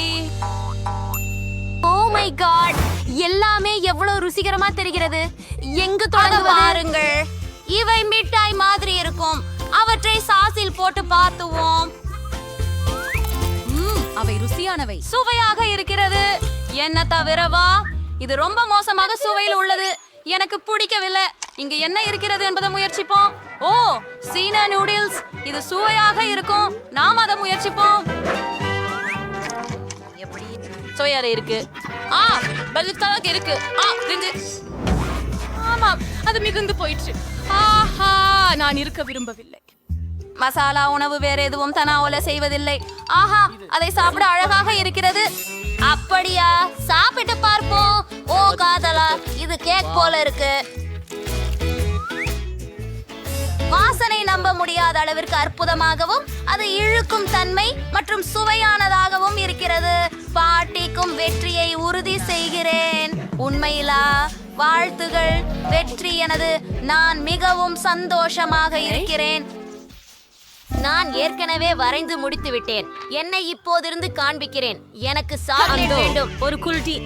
ஓ மை காட், எல்லாமே எவ்வளவு ருசிகரமா தெரிகிறது. எங்கு தொடங்க பாருங்கள், இவை மிட்டாய் மாதிரி இருக்கும். அவற்றை சாஸில் போட்டு பார்த்துவோம். அவை ருசியானவை. சுவையாக இருக்கிறது. என்ன தவிரவா இது ரொம்ப மோசமாக சுவையில் உள்ளது. எனக்கு பிடிக்கவில்லை. இங்க என்ன இருக்கிறது என்பதை முயற்சிப்போம். ஓ, சீனா நூடுல்ஸ். இது சுவையாக இருக்கும். நாம் அதை முயற்சிப்போம். சுவையாக இருக்கு. பல்காக இருக்கு. ஆமாம், அது மிகுந்து போயிற்று. ஆஹா, நான் இருக்க விரும்பவில்லை. மசாலா உணவு வேற எதுவும் தனாவோல செய்வதில்லை. ஆஹா, அதை சாப்பிட அழகாக இருக்கிறது. அப்படியா? சாப்பிட்டு பார்ப்போம். ஓ காதலா, இது கேக் போல இருக்கு. வாசனை நம்ப முடியாத அளவிற்கு அற்புதமாகவும் அது இழுக்கும் தன்மை மற்றும் சுவையானதாகவும் இருக்கிறது. பாட்டிக்கும் வெற்றியை உறுதி செய்கிறேன். உண்மையிலா? வாழ்த்துகள், வெற்றி எனது. நான் மிகவும் சந்தோஷமாக இருக்கிறேன். நான் ஏற்கனவே வரைந்து முடித்து விட்டேன். என்னை இப்போதிருந்து காண்பிக்கிறேன். எனக்கு சாக்லேட் வேண்டும். ஒரு குல்டி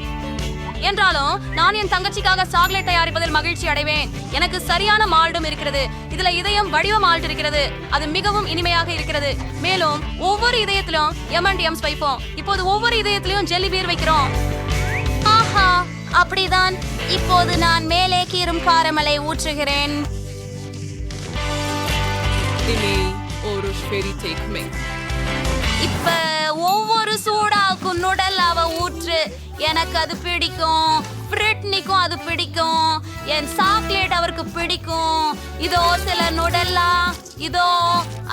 என்றாலும் நான் என் தங்கச்சிக்காக சாக்லேட் தயாரிப்பதில் மகிழ்ச்சி அடைவேன். எனக்கு சரியான மால்டும் இருக்கிறது. இதுல இதயம் வடிவ மால்ட் இருக்கிறது. அது மிகவும் இனிமையாக இருக்கிறது. மேலும் ஒவ்வொரு இதயத்திலும் M&M's வைப்போம். இப்போது ஒவ்வொரு இதயத்திலும் ஜெல்லி பீர் வைக்கிறோம். ஆஹா, அப்படிதான். இப்போது நான் மேலே கீறும் காரமலை ஊற்றுகிறேன். இப்ப ஒவ்வொரு சூடாக்கும் நுடல்லாவ ஊற்று. எனக்கு அது பிடிக்கும். பிரிட்னிக்கும் அது பிடிக்கும். என் சாக்லேட் அவருக்கு பிடிக்கும். இதோ சில நுடல்லா, இதோ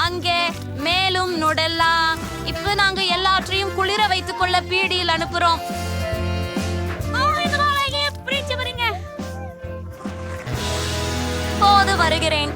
அங்கே மேலும் நுடல்லா. இப்ப நாங்க எல்லாற்றையும் குளிர வைத்துக் கொள்ள பீடியில் அனுப்புறோம். போது வருகிறேன்.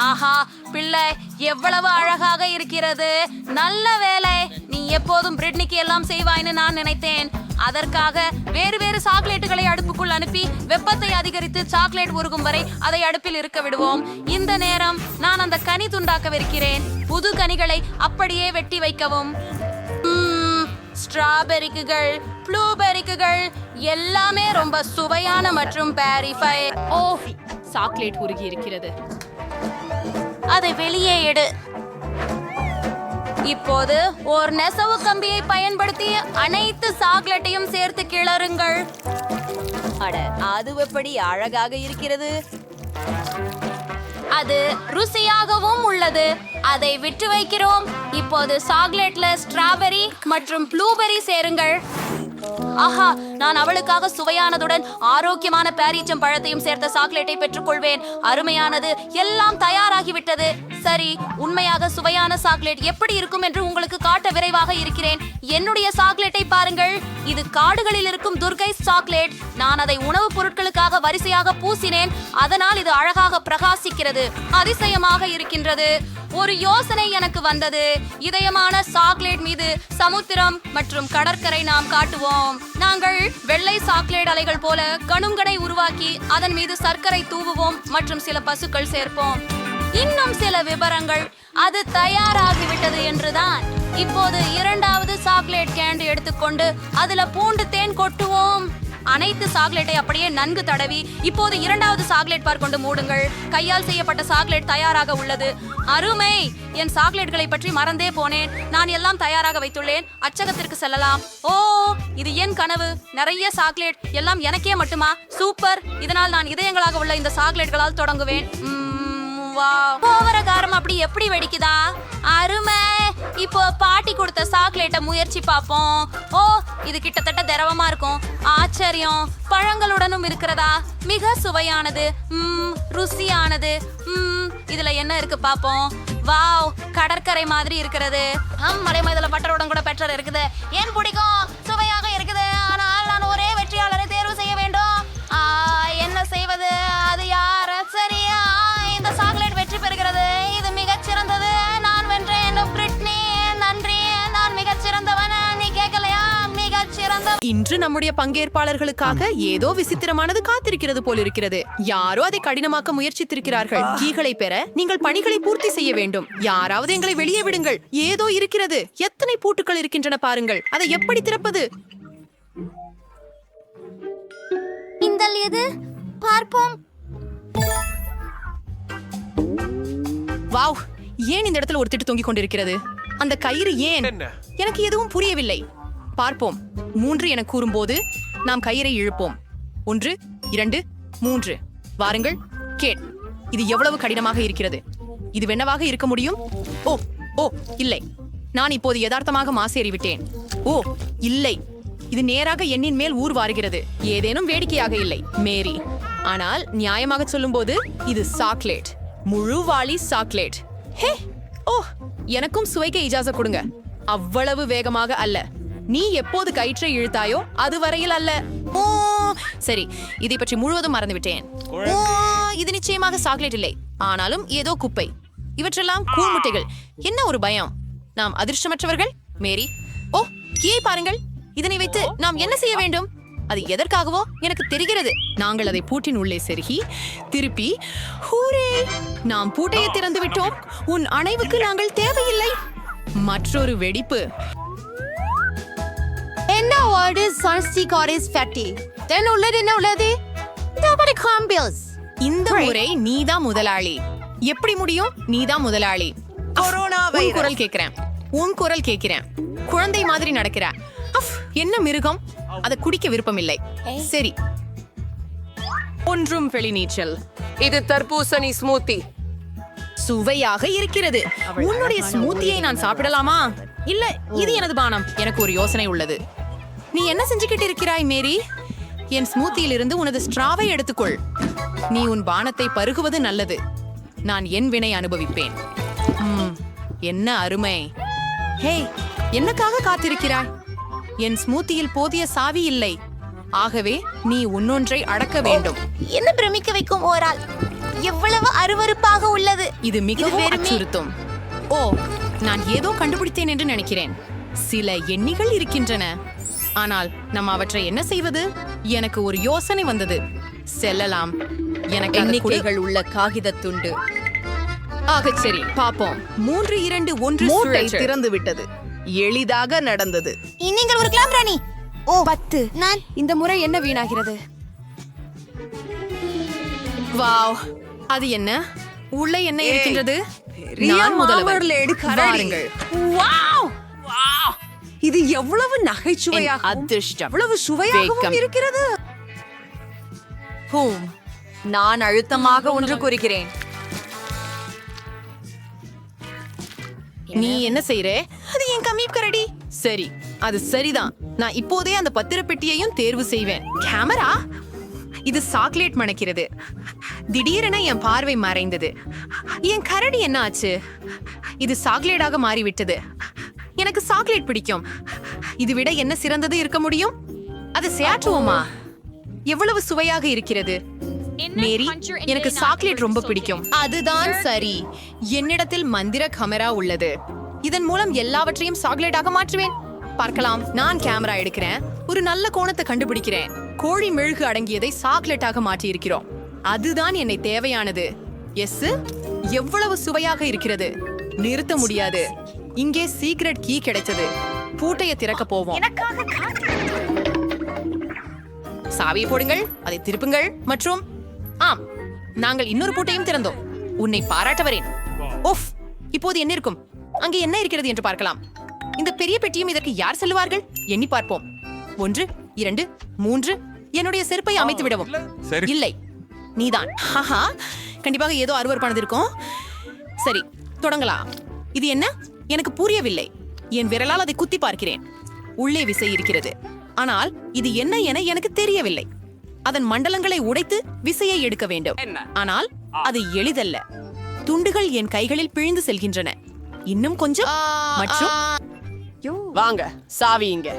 ஆஹா, பிள்ளை எவ்வளவு அழகாக இருக்கிறது. நல்ல வேலை. நீ எப்போதும் பிரிட்னிக்கு எல்லாம் செய்வாய்னு நான் நினைத்தேன். அதற்காக வேறு வேறு சாக்லேட்டுகளை அடுப்புக்குள் அனுப்பி வெப்பத்தை அதிகரித்து சாக்லேட் உருகும் வரை அதை அடுப்பில் இருக்க விடுவோம். இந்த நேரம் நான் அந்த கனி துண்டாக்கவிருக்கிறேன். புது கனிகளை அப்படியே வெட்டி வைக்கவும். ஸ்ட்ராபெரிக்குகள், ப்ளூபெரிக்குகள் எல்லாமே ரொம்ப சுவையான மற்றும் பேரிஃபை. ஓ, சாக்லேட் உருகி இருக்கிறது. அதை வெளியே எடு. இப்போது ஒரு நெசவு கம்பியை பயன்படுத்தி அனைத்து சாக்லேட்டையும் சேர்த்து கிளறுங்கள். அட, அது எப்படி அழகாக இருக்கிறது. அது ருசியாகவும் உள்ளது. அதை விட்டு வைக்கிறோம். இப்போது சாக்லேட்ல ஸ்ட்ராபெரி மற்றும் ப்ளூபெரி சேருங்கள். ஆஹா, நான் அவளுக்காக சுவையானதுடன் ஆரோக்கியமான பேரீச்சம் பழத்தையும் சேர்த்த சாக்லேட்டை பெற்றுக்கொள்வேன். அருமையானது. எல்லாம் தயாராகிவிட்டது. சரி, உண்மையாக சுவையான சாக்லேட் எப்படி இருக்கும் என்று உங்களுக்கு காட்ட விரைவாக இருக்கிறேன். என்னுடைய சாக்லேட்டை பாருங்கள். இது காடுகளில் இருக்கும் துர்கை சாக்லேட். நான் அதை உணவுப் பொருட்களுக்காக வரிசையாக பூசினேன். அதனால் இது அழகாக பிரகாசிக்கிறது. அதிசயமாக இருக்கின்றது. ஒரு யோசனை எனக்கு வந்தது. இதயமான சாக்லேட் மீது சமுத்திரம் மற்றும் கடற்கரை நாம் காட்டுவோம். நாங்கள் வெள்ளை சாக்லேட் அலைகள் போல கணுங்கனை உருவாக்கி அதன் மீது சர்க்கரை தூவுவோம் மற்றும் சில பசுக்கள் சேர்ப்போம். இன்னும் சில விவரங்கள். அது தயாராகிவிட்டது என்றுதான். இப்போது இரண்டாவது சாக்லேட் கேண்ட் எடுத்துக்கொண்டு அதுல பூண்டு தேன் கொட்டுவோம். அனைத்து சாக்லேட்டை அப்படியே நன்கு தடவி இப்போது இரண்டாவது சாக்லேட் பார் கொண்டு மூடுங்கள். கையால் செய்யப்பட்ட சாக்லேட் தயாராக உள்ளது. அருமை. என் சாக்லேட்களை பற்றி மறந்தே போனேன். நான் எல்லாம் தயாராக வைத்துள்ளேன். அச்சகத்திற்கு செல்லலாம். ஓ, இது என் கனவு. நிறைய சாக்லேட். எல்லாம் எனக்கே மட்டுமா? சூப்பர். இதனால் நான் இதயங்களாக உள்ள இந்த சாக்லேட்களால் தொடங்குவேன். கோவரகாரம் அப்படி எப்படி வெடிக்குதா? அருமை. இப்போ பாட்டி கொடுத்த சாக்லேட்டை முயற்சி பார்ப்போம். ஓ, இது கிட்டத்தட்ட திரவமா இருக்கும். ஆச்சரியம். பழங்களுடனும் இருக்கிறதா? மிக சுவையானது. ருசியானது. இதுல என்ன இருக்கு பாப்போம். வாவ், கடற்கரை மாதிரி இருக்கிறது. மலைமா இதுல பட்டருடன் கூட பெற்றர் இருக்குது. ஏன் பிடிக்கும்? சுவையாக இருக்குது. ஆனால் நான் ஒரே வெற்றியாளரை தேர்வு செய்ய வேண்டும். என்ன செய்வது? அது யார்? சரியா, இந்த சாக்லேட் வெற்றி பெறுகிறது. இது மிகச் சிறந்தது. நான் வென்றேன். பிரிட்னி, நன்றி. நான் மிகச் சிறந்தவன். நீ கேட்கலையா? மிகச் சிறந்த. இன்று நம்முடைய பங்கேற்பாளர்களுக்காக ஏதோ விசித்திரமானது காத்திருக்கிறது போலிருக்கிறது. யாரோ அதை கடினமாக்க முயற்சித்திருக்கிறார்கள். கீகளை பெற நீங்கள் பணிகளை பூர்த்தி செய்ய வேண்டும். யாராவது எங்களை வெளியே விடுங்கள். ஏதோ இருக்கிறது. எத்தனை பூட்டுகள் இருக்கின்றன பாருங்கள். அதை எப்படி திறப்பது? இந்த எது? பார்ப்போம். வாவ், ஏன் இந்த இடத்துல ஒரு திட்டு தொங்கிக் கொண்டிருக்கிறது? அந்த கயிறு ஏன்? எனக்கு எதுவும் புரியவில்லை. பார்ப்போம். 3 என கூறும்போது நாம் கயிறை இழுப்போம். 1, 2, 3. வாருங்கள். கேட். இது எவ்வளவு கடினமாக இருக்கிறது. இது என்னவாக இருக்க முடியும்? ஓ ஓ இல்லை, நான் இப்போது யதார்த்தமாக மாசேறிவிட்டேன். ஓ இல்லை, இது நேராக எண்ணின் மேல் ஊர் வாருகிறது. ஏதேனும் வேடிக்கையாக இல்லை மேரி. ஆனால் நியாயமாக சொல்லும்போது இது சாக்லேட். முழு வாளி சாக்லேட். ஹே, ஓ, எனக்கும் சுவைக்க இஜாசா கொடுங்க. அவ்வளவு வேகமாக அல்ல. நீ எப்போது கயிற்றை இழுத்தாயோ அது வரையில் அல்ல. ஓ, சரி, இதை பற்றி முழுவதும் மறந்துவிட்டேன். ஓ, இது நிச்சயமாக சாக்லேட் இல்லை, ஆனாலும் ஏதோ குப்பை. இவற்றெல்லாம் கூழ் முட்டைகள். என்ன ஒரு பயம்! நாம் அதிர்ஷ்டமற்றவர்கள். மேரி, ஓ, கீயை பாருங்கள். இதனை வைத்து நாம் என்ன செய்ய வேண்டும்? அது எதற்காகவோ எனக்கு தெரிகிறது. நாங்கள் அதை பூட்டின் உள்ளே செருகி திருப்பி, ஹூரே, நாம் பூட்டையை திறந்து விட்டோம். உன் அணைவுக்கு நாங்கள் தேவையில்லை. மற்றொரு வெடிப்பு. என்ன வார்டு சன்ஸ்டி காரிஸ் ஃபேட்டி தென் உள்ளது என்ன உள்ளது டபுள் காம்பிள்ஸ். இந்த முறை நீதான் முதலாளி. எப்படி முடியும்? நீதான் முதலாளி. கொரோனா உன் குரல் கேக்குறேன், உன் குரல் கேக்குறேன். குழந்தை மாதிரி நடக்கிற. அஃப், என்ன மிருகம்! அதை குடிக்க விருப்பமில்லை. சரி, ஒன்றும் வெளிநீச்சல். இது தர்பூசணி ஸ்மூத்தி. சுவையாக இருக்கிறது. உன்னுடைய ஸ்மூத்தியை நான் சாப்பிடலாமா? இல்ல, இது எனது பானம். எனக்கு ஒரு யோசனை உள்ளது. நீ என்ன செஞ்சுக்கிட்டு இருக்கிறாய் மேரி? என் ஸ்மூத்தியில் இருந்து உனது ஸ்ட்ராவை எடுத்துக்கொள். நீ உன் பானத்தை பருகுவது நல்லது. நான் என் வினை அனுபவிப்பேன். என்ன அருமை! ஹே, என்னக்காக காத்திருக்கிறாய்? என் ஸ்மூத்தியில் போதிய சாவி இல்லை. ஆகவே நீ உன்னொன்றை அடக்க வேண்டும். என்ன பிரமிக்க வைக்கும் ஓரால் எவ்வளவு அருவருப்பாக உள்ளது. இது மிகவும் அச்சுறுத்தும். ஓ, நான் ஏதோ கண்டுபிடித்தேன் என்று நினைக்கிறேன். சில எண்ணிகள் இருக்கின்றன, ஆனால் நம்ம அவற்றை என்ன செய்வது? எனக்கு ஒரு யோசனை வந்தது. செல்லலாம். எனக்கு எண்ணிக்கைகள் உள்ள காகித துண்டு. ஆகச் சரி, பாப்போம். 3, 2, 1 மூட்டை சுழற்று. திறந்து விட்டது. எளிதாக நடந்தது. நீங்கள் ஒரு கிளாம் ராணி. ஓ 10. நான் இந்த முறை என்ன வீணாகிறது? வாவ், அது என்ன? உள்ள என்ன இருக்கின்றது? நான் முதல்வர். வாருங்கள். இது எவ்வளவு நகைச்சுவையாக, அதிர்ஷ்டம், எவ்வளவு சுவையாகவும் இருக்கிறது. ஹூம், நான் அழுத்தமாக ஒன்று கூறுகிறேன். நீ என்ன செய்யற? அது என் கம்மீப் கரடி. சரி, அது சரிதான். நான் இப்போதே அந்த பத்திரப்பெட்டியையும் தேர்வு செய்வேன். கேமரா, இது சாக்லேட் மணக்கிறது. திடீரென என் பார்வை மறைந்தது. என் கரடி என்ன ஆச்சு? இது சாக்லேட்டாக மாறிவிட்டது. எனக்கு சாக்லேட் பிடிக்கும். இது விட என்ன சிறந்தது இருக்க முடியும்? அது சேற்றுவோமா? எவ்வளவு சுவையாக இருக்கிறது. மேரி, எனக்கு சாக்லேட் ரொம்ப பிடிக்கும். அதுதான் சரி. என்னிடத்தில் மந்திர கேமரா உள்ளது. இதன் மூலம் எல்லாவற்றையும் சாக்லேட்டாக மாற்றுவேன். பார்க்கலாம். நான் கேமரா எடுக்கிறேன். ஒரு நல்ல கோணத்தை கண்டுபிடிக்கிறேன். கோழி மெழுகு அடங்கியதை சாக்லேட்டாக மாற்றி இருக்கிறோம். அதுதான் என்னை தேவையானது. எஸ், எவ்வளவு சுவையாக இருக்கிறது. நிறுத்த முடியாது. இங்கே சீக்ரெட் கீ கிடைச்சது. பூட்டையை திறக்க போவோம். சாவியை போடுங்கள், அதை திருப்புங்கள் மற்றும் ஆம், நாங்கள் இன்னொரு பூட்டையும் திறந்தோம். உன்னை பாராட்ட வரேன். ஓஃப், இப்போது என்ன இருக்கும்? அங்கே என்ன இருக்கிறது என்று பார்க்கலாம். இந்த பெரிய பெட்டியும் இதற்கு யார் செல்லுவார்கள்? எண்ணி பார்ப்போம். 1, 2, 3. என்னுடைய செருப்பை அமைத்து விடவும். இல்லை, நீதான். ஹஹா, கண்டிப்பாக ஏதோ அருவருப்பானது இருக்கும். சரி, தொடங்கலாம். இது என்ன? எனக்கு புரியவில்லை. என் விரலால் அதை குத்தி பார்க்கிறேன். உள்ளே விசை இருக்கிறது, ஆனால் இது என்ன என எனக்கு தெரியவில்லை. அதன் மண்டலங்களை உடைத்து விசையை எடுக்க வேண்டும். ஆனால் அது எளிதல்ல. துண்டுகள் என் கைகளில் பிழிந்து செல்கின்றன. இன்னும் கொஞ்சம் மற்றும் வாங்க, சாவி இங்க.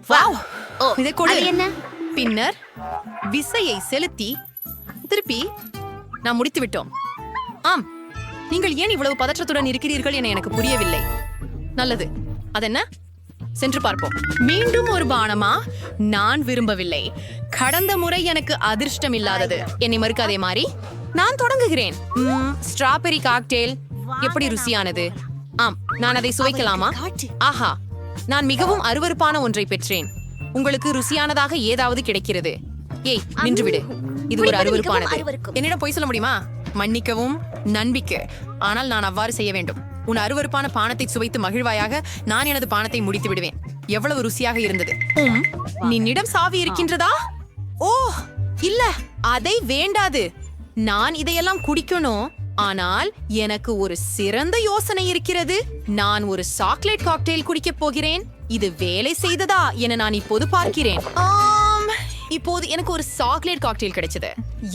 வாவ், இதை கொடு. அது என்ன? பின்னர் விசையை செலுத்தி திருப்பி நாம் முடித்து விட்டோம். ஆம், நீங்கள் ஏன் இவ்வளவு பதற்றத்துடன் இருக்கிறீர்கள் என எனக்கு புரியவில்லை. நல்லது, அதென்ன? சென்று பார்ப்போம். மீண்டும் ஒரு பானமா? நான் விரும்பவில்லை. கடந்த முறை எனக்கு அதிர்ஷ்டம் இல்லாதது. என்னை மறுக்காதே மாறி. நான் தொடங்குகிறேன். ஸ்ட்ராபெரி காக்டெயில் எப்படி ருசியானது. ஆம், நான் அதை சுவைக்கலாமா? ஆஹா, நான் மிகவும் அருவருப்பான ஒன்றை பெற்றேன். உங்களுக்கு ருசியானதாக ஏதாவது கிடைக்கிறது? ஏய், நின்றுவிடு. இது ஒரு அருவருப்பானது. என்னிடம் பொய் சொல்ல முடியுமா? மன்னிக்கவும், நம்பிக்கை. ஆனால் நான் அவ்வாறு செய்ய வேண்டும். உன் அருவருப்பான பானத்தை சுவைத்து மகிழ்வாயாக. நான் எனது பானத்தை முடித்து விடுவேன். எவ்வளவு ருசியாக இருந்தது. நின்னிடம் சாவி இருக்கின்றதா? ஓ இல்ல, அதை வேண்டாது. நான் இதையெல்லாம் குடிக்கணும். ஆனால் எனக்கு ஒரு சிறந்த யோசனை இருக்கிறது. நான் ஒரு சாக்லேட் காக்டெயில் குடிக்கப் போகிறேன். இது வேலை செய்ததா என நான் இப்போது பார்க்கிறேன். இப்போது எனக்கு ஒரு சாக்லேட் காக்டெயில் கிடைச்சது.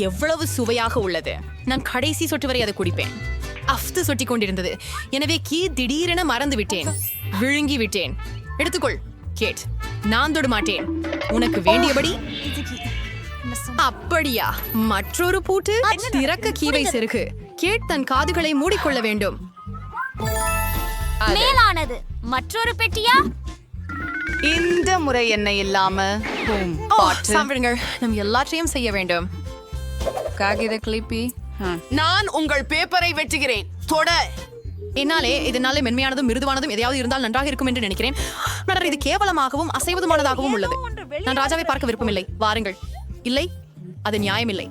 எவ்வளவு சுவையாக உள்ளது. நான் கடைசி சொட்டு வரை அதை குடிப்பேன். அஃப்து சொட்டி கொண்டிருந்தது. எனவே கீ திடீரென மறந்து விட்டேன். விழுங்கி விட்டேன். எடுத்துக்கொள் கேட். நான் தொட மாட்டேன். உனக்கு வேண்டியபடி. அப்படியா? மற்றொரு பூட்டு திறக்க கீவைஸ் இருக்கு. கேட் தன் காதுகளை மூடிக்கொள்ள வேண்டும். மேலானது மற்றொரு பெட்டியா? இந்த முறை என்ன இல்லாம சாம்பிடுங்கள், நம் எல்லாற்றையும் செய்ய வேண்டும். காகித கிளிப்பி. நான் உங்கள் பேப்பரை வெட்டுகிறேன். தொட. இதனாலே மென்மையானதும் மிருதுவானதும் எதையாவது இருந்தால் நன்றாக இருக்கும் என்று நினைக்கிறேன். ஆனால் இது கேவலமாகவும் அசைவதுமானதாகவும் உள்ளது. நான் ராஜாவை பார்க்க விருப்பமில்லை. வாருங்கள். இல்லை, அது நியாயமில்லை.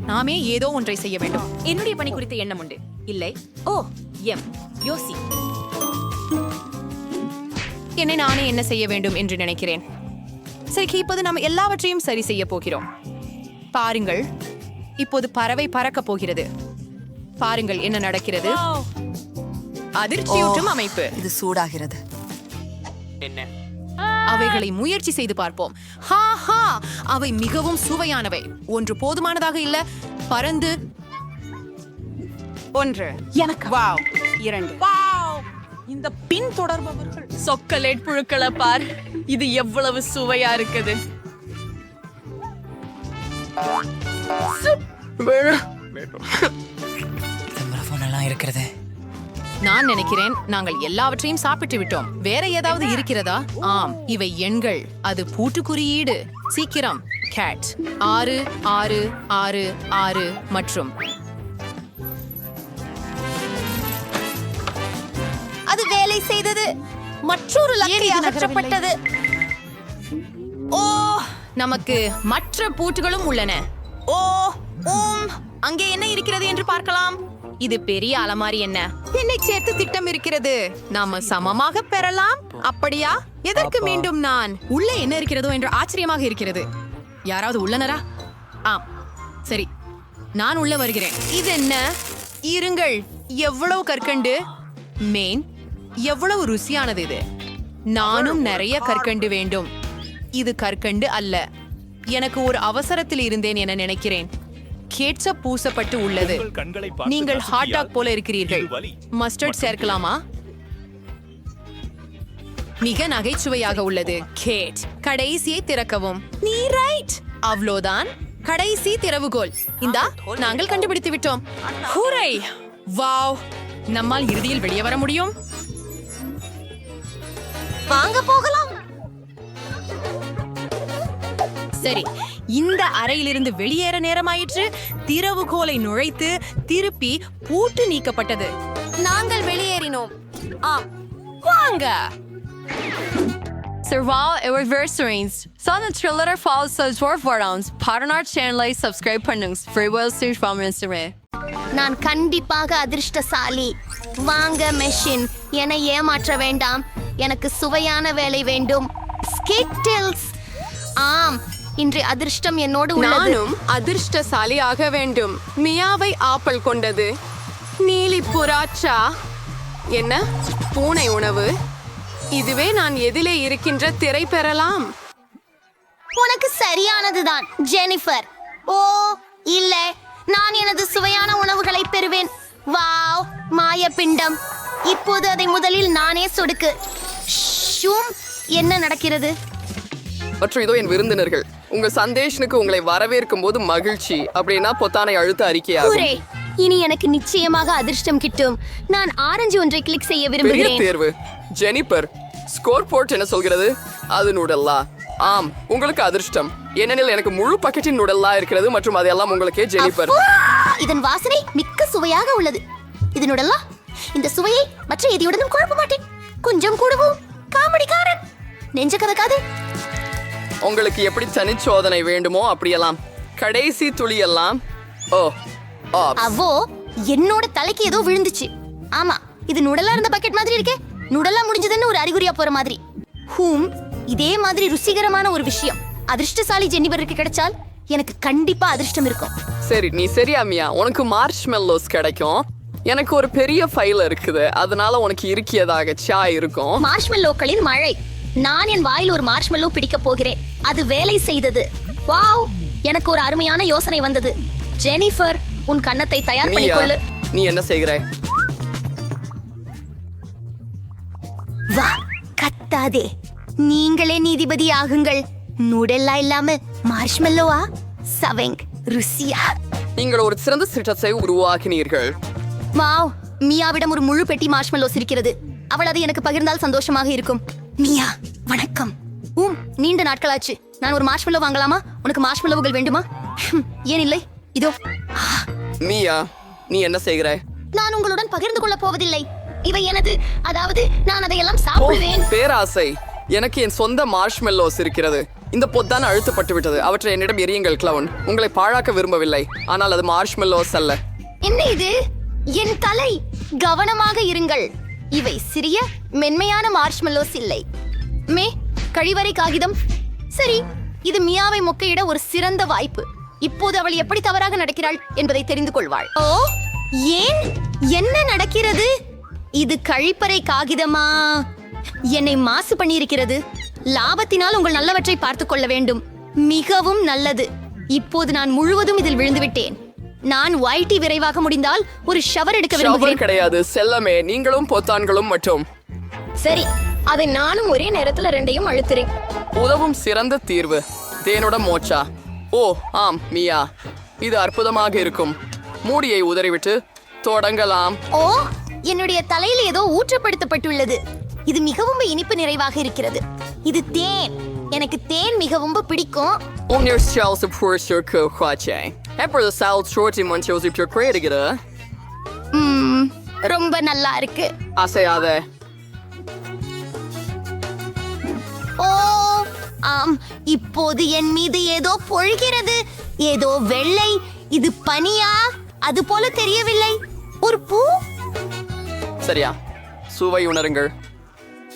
நாமே ஏதோ ஒன்றை செய்ய வேண்டும். என்னுடைய பணி குறித்த எண்ணம் உண்டு. இல்லை. ஓ எம் யோசி. என்னை நானே என்ன செய்ய வேண்டும் என்று நினைக்கிறேன். சரி, இப்போது நாம் எல்லாவற்றையும் சரி செய்ய போகிறோம். பாருங்கள், இப்போது பறவை பறக்க போகிறது. பாருங்கள் என்ன நடக்கிறது. அதிர்ச்சியூட்டும் அமைப்பு. இது சூடாகிறது. அவைகளை முயற்சி செய்து பார்ப்போம். அவை மிகவும் சுவையானவை. ஒன்று போதுமானதாக இல்ல. பறந்து ஒன்று எனக்கு. வாவ். 2. இந்த பின் தொடர்பவர்கள் சொக்கலேட் புழுக்களை பார். இது எவ்வளவு சுவையா இருக்குது. இருக்கிறது. நான் நினைக்கிறேன் நாங்கள் எல்லாவற்றையும் சாப்பிட்டு விட்டோம். வேற ஏதாவது இருக்கிறதா? ஆம், இவை எண்கள். அது பூட்டு குறியீடு. சீக்கிரம். கேட் 6 6 6 6 மற்றும் அது வேலை செய்தது. மற்றொரு லக்கை அகற்றப்பட்டது. ஓ, நமக்கு மற்ற பூட்டுகளும் உள்ளன. ஓ அங்கே என்ன இருக்கிறது என்று பார்க்கலாம். இது பெரிய அலமாரி. என்ன என்னை சேர்த்து திட்டம் இருக்கிறது. நாம சமமாக பெறலாம். அப்படியா? எதற்கு மீண்டும் நான் உள்ளே என்ன இருக்கிறதோ என்று ஆச்சரியமாக இருக்கிறது. யாராவது உள்ளனரா? ஆம், சரி, நான் உள்ள வருகிறேன். இது என்ன? இருங்கள். எவ்வளவு கற்கண்டு. மேன், எவ்வளவு ருசியானது இது. நானும் நிறைய கற்கண்டு வேண்டும். இது கற்கண்டு அல்ல. எனக்கு ஒரு அவசரத்தில் இருந்தேன் என நினைக்கிறேன். கேட்சப் பூசப்பட்டு உள்ளது. நீங்கள் ஹாட் டாக் போல இருக்கிறீர்கள். மஸ்டர்ட் சேர்க்கலாமா? மிக நகைச்சுவையாக உள்ளது. கேட், கடைசியை திறக்கவும். நீ ரைட். அவ்வளோதான். கடைசி திறவுகோல். இந்தா, நாங்கள் கண்டுபிடித்து விட்டோம். ஹூரை! வாவ், நம்மால் இறுதியில் வெளியே வர முடியும். வாங்க போகலாம். சரி, இந்த அறையிலிருந்து வெளியேற நேரமாயிற்று. திறவுகோலை நுழைத்து திருப்பி பூட்டு நீக்கப்பட்டது. நாங்கள் வெளியேறினோம். ஆம், வாங்க. Survival anniversaries. Southern Thriller Falls Dwarf Warhounds. Partner channel subscribe பண்ணுங்க. Free will search from Instagram. நான் கண்டிப்பாக அதிர்ஷ்டசாலி. வாங்க மெஷின், என்னை ஏமாற்ற வேண்டாம். எனக்கு சுவையான வேலை வேண்டும். ஸ்கிட்டில்ஸ். ஆம், இன்று அதிர்ஷ்டம் என்னோடு உள்ளது. நானும் அதிர்ஷ்டசாலி ஆக வேண்டும். மியாவை ஆப்பிள் கொண்டது. நீலி புறாச்சா. என்ன பூனை உணவு. இதுவே நான் எதிலே இருக்கின்ற திரை பெறலாம். உனக்கு சரியானதுதான் ஜெனிஃபர். ஓ இல்லை, நான் எனது சுவையான உணவுகளை பெறுவேன். வாவ், மாயப்பிண்டம். இப்போது அதை முதலில் நானே சொடுக்கு. ஷூம், என்ன நடக்கிறது? மற்றும் இதோ என் விருந்தினர்கள். உங்கள் சந்தேஷனுக்கு உங்களை வரவேற்கும் போது மகிழ்ச்சி. அப்படின்னா பொத்தானை அழுத்த அறிக்கையாகும். இனி எனக்கு நிச்சயமாக அதிர்ஷ்டம் கிட்டும். நான் ஆரஞ்சு ஒன்றை கிளிக் செய்ய பெரிய விரும்புகிறேன். தேர்வு. ஜெனிபர், ஸ்கோர் போர்ட் என்ன சொல்கிறது? அது நூடல்லா. ஆம், உங்களுக்கு அதிர்ஷ்டம். ஏனெனில் எனக்கு முழு பக்கெட்டின் நூடல்லா இருக்கிறது மற்றும் அதெல்லாம் உங்களுக்கே. ஜெனிபர், இதன் வாசனை மிக்க சுவையாக உள்ளது. இதனுடல்லா இந்த சுவையை மற்ற எதையுடனும் குழப்ப மாட்டேன். கொஞ்சம் கூடவும். காமெடிக்காரன், நெஞ்ச கதக்காது. உங்களுக்கு எப்படி தனிச்சோதனை வேண்டுமோ அப்படியெல்லாம். கடைசி துளியெல்லாம். ஓ அவோ, என்னோட தலைக்கு ஏதோ விழுந்துச்சு. ஆமா, இது நுடலா இருந்த பக்கெட் மாதிரி இருக்கே. நுடலா முடிஞ்சதுன்னு ஒரு அறிகுறியா போற மாதிரி. இதே மாதிரி ருசிகரமான ஒரு விஷயம் அதிர்ஷ்டசாலி ஜெனிபருக்கு கிடைச்சால் எனக்கு கண்டிப்பா அதிர்ஷ்டம் இருக்கும். சரி, நீ சரியா மியா. உனக்கு மார்ஷ்மெல்லோஸ் கிடைக்கும். எனக்கு ஒரு பெரிய ஃபைல் இருக்குது. அதனால உனக்கு இருக்கியதாக சா இருக்கும். மார்ஷ்மெல்லோக்களின் மழை. நான் என் வாயில் ஒரு மார்ஷ்மெல்லோ பிடிக்க போகிறேன். அது வேலை செய்தது. வாவ், எனக்கு ஒரு அருமையான யோசனை வந்தது. ஜெனிஃபர், உன் கன்னத்தை தயார் பண்ணிக்கொள்ளு. நீ என்ன செய்கிறாய்? வா, கத்தாதே. நீங்களே நீதிபதி ஆகுங்கள். நூடெல்லா இல்லாம மார்ஷ்மெல்லோவா? சவெங் ருசியா. நீங்கள் ஒரு சிறந்த திட்டத்தை உருவாக்கினீர்கள். வாவ், மியாவிடம் ஒரு முழு பெட்டி மார்ஷ்மெல்லோஸ் இருக்கிறது. அவள் அதை எனக்கு பகிர்ந்தால் சந்தோஷமாக இருக்கும். மியா, வணக்கம். நீண்ட நாட்களாச்சு. நான் ஒரு மார்ஷ்மெல்லோ வாங்கலாமா? உனக்கு மார்ஷ்மெல்லோவுகள் வேண்டுமா? ஏன் இல்லை, இதோ. மியா, நீ என்ன செய்கிறாய்? நான் உங்களுடன் பகிர்ந்து கொள்ள போவதில்லை. இவை எனது, அதாவது நான் அதையெல்லாம் சாப்பிடுவேன். பேராசை. எனக்கு என் சொந்த மார்ஷ்மெல்லோஸ் இருக்கிறது. இந்த பொத்தான் அழுத்தப்பட்டு விட்டது. அவற்றை என்னிடம் எரியுங்கள் கிளவுன். உங்களை பாழாக்க விரும்பவில்லை, ஆனால் அது மார்ஷ்மெல்லோஸ் அல்ல. என்ன இது? என் தலை. கவனமாக இருங்கள். இவை சிறிய மென்மையான மார்ஷ்மெல்லோஸ் இல்லை. கழிவறை காகிதம். சரி, இது மியாவை மொக்கையிட ஒரு சிறந்த வாய்ப்பு. இப்போது அவள் எப்படி தவறாக நடக்கிறாள் என்பதை தெரிந்து கொள்வாள். ஓ, ஏன்? என்ன நடக்கிறது? இது கழிப்பறை காகிதமா? என்னை மாசு பண்ணியிருக்கிறது. லாபத்தினால் உங்கள் நல்லவற்றை பார்த்துக் கொள்ள வேண்டும். மிகவும் நல்லது. இப்போது நான் முழுவதும் இதில் விழுந்து விட்டேன். நான் YT விரைவாக முடிந்தால் ஒரு ஷவர் எடுக்க விரும்புகிறேன். கிடையாது செல்லமே, நீங்களும் பொத்தான்களும் மற்றும். சரி, அதை நானும் ஒரே நேரத்துல ரெண்டையும் அழுத்துறேன். உதவும் சிறந்த தீர்வு. தேனோட மோச்சா. ஓ ஆம் மியா, இது அற்புதமாக இருக்கும். மூடியை உதறிவிட்டு தொடங்கலாம். ஓ, என்னுடைய தலையில் ஏதோ ஊற்றப்படுத்தப்பட்டுள்ளது. இது மிகவும் இனிப்பு நிறைவாக இருக்கிறது. இது தேன். எனக்கு தேன் மிகவும் பிடிக்கும். ரொம்ப நல்லா இருக்கு. அசையாத. ஓ ஆம், இப்போது என் மீது ஏதோ பொழிகிறது. ஏதோ வெள்ளை. இது பனியா? அது போல தெரியவில்லை. ஒரு பூ. சரியா, சுவை உணருங்கள்.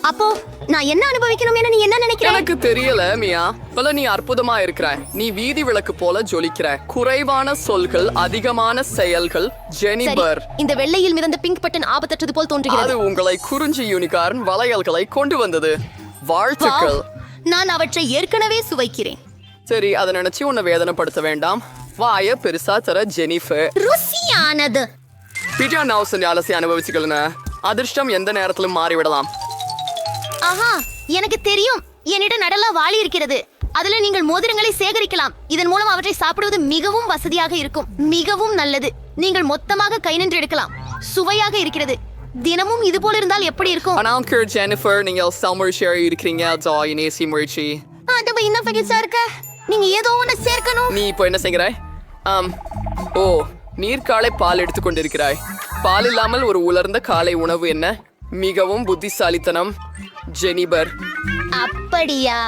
அப்போ நான் என்ன அனுபவிக்கணும் என நீ என்ன நினைக்கிற? எனக்கு தெரியல மியா. பல நீ அற்புதமா இருக்கிறாய். நீ வீதி விளக்கு போல ஜொலிக்கிற. குறைவான சொல்கள், அதிகமான செயல்கள். ஜெனிபர், இந்த வெள்ளையில் மிதந்த பிங்க் பட்டன் ஆபத்தற்றது போல் தோன்றுகிறது. அது உங்களை குறிஞ்சி யூனிகார்ன் வளையல்களை கொண்டு வந்தது. வாழ்த்துக்கள். நான் அவற்றை ஏற்கனவே சுவைக்கிறேன். சரி, அதை நினைச்சு உன்னை வேதனைப்படுத்த வேண்டாம். வாய பெருசா தர ஜெனிஃபர். ருசியானது. பிஜா நவுசன் அலசி அனுபவிச்சுக்கலன. அதிர்ஷ்டம் எந்த நேரத்திலும் மாறிவிடலாம். ஆஹா, எனக்கு தெரியும். என்னிடம் நடலா வாளி இருக்கிறது. அதுல நீங்கள் மோதிரங்களை சேகரிக்கலாம். இதன் மூலம் அவற்றை சாப்பிடுவது மிகவும் வசதியாக இருக்கும். மிகவும் நல்லது. நீங்கள் மொத்தமாக கை நின்று எடுக்கலாம். சுவையாக இருக்கிறது. தினமும் இது போல இருந்தால் எப்படி இருக்கும்? ஆனால் ஜெனிஃபர், நீங்கள் சமர்ஷியா இருக்கிறீங்க. நேசி முயற்சி. அது இன்னும் பகிர்ச்சா இருக்க. நீங்க ஏதோ ஒண்ணு சேர்க்கணும். நீ இப்போ என்ன செய்கிறாய்? ஓ, நீர்க்காலை பால் எடுத்துக்கொண்டிருக்கிறாய். பால் இல்லாமல் ஒரு உலர்ந்த காலை உணவு என்ன? மிகவும் புத்திசாலித்தனம் ஜெனிபர். அப்படியா?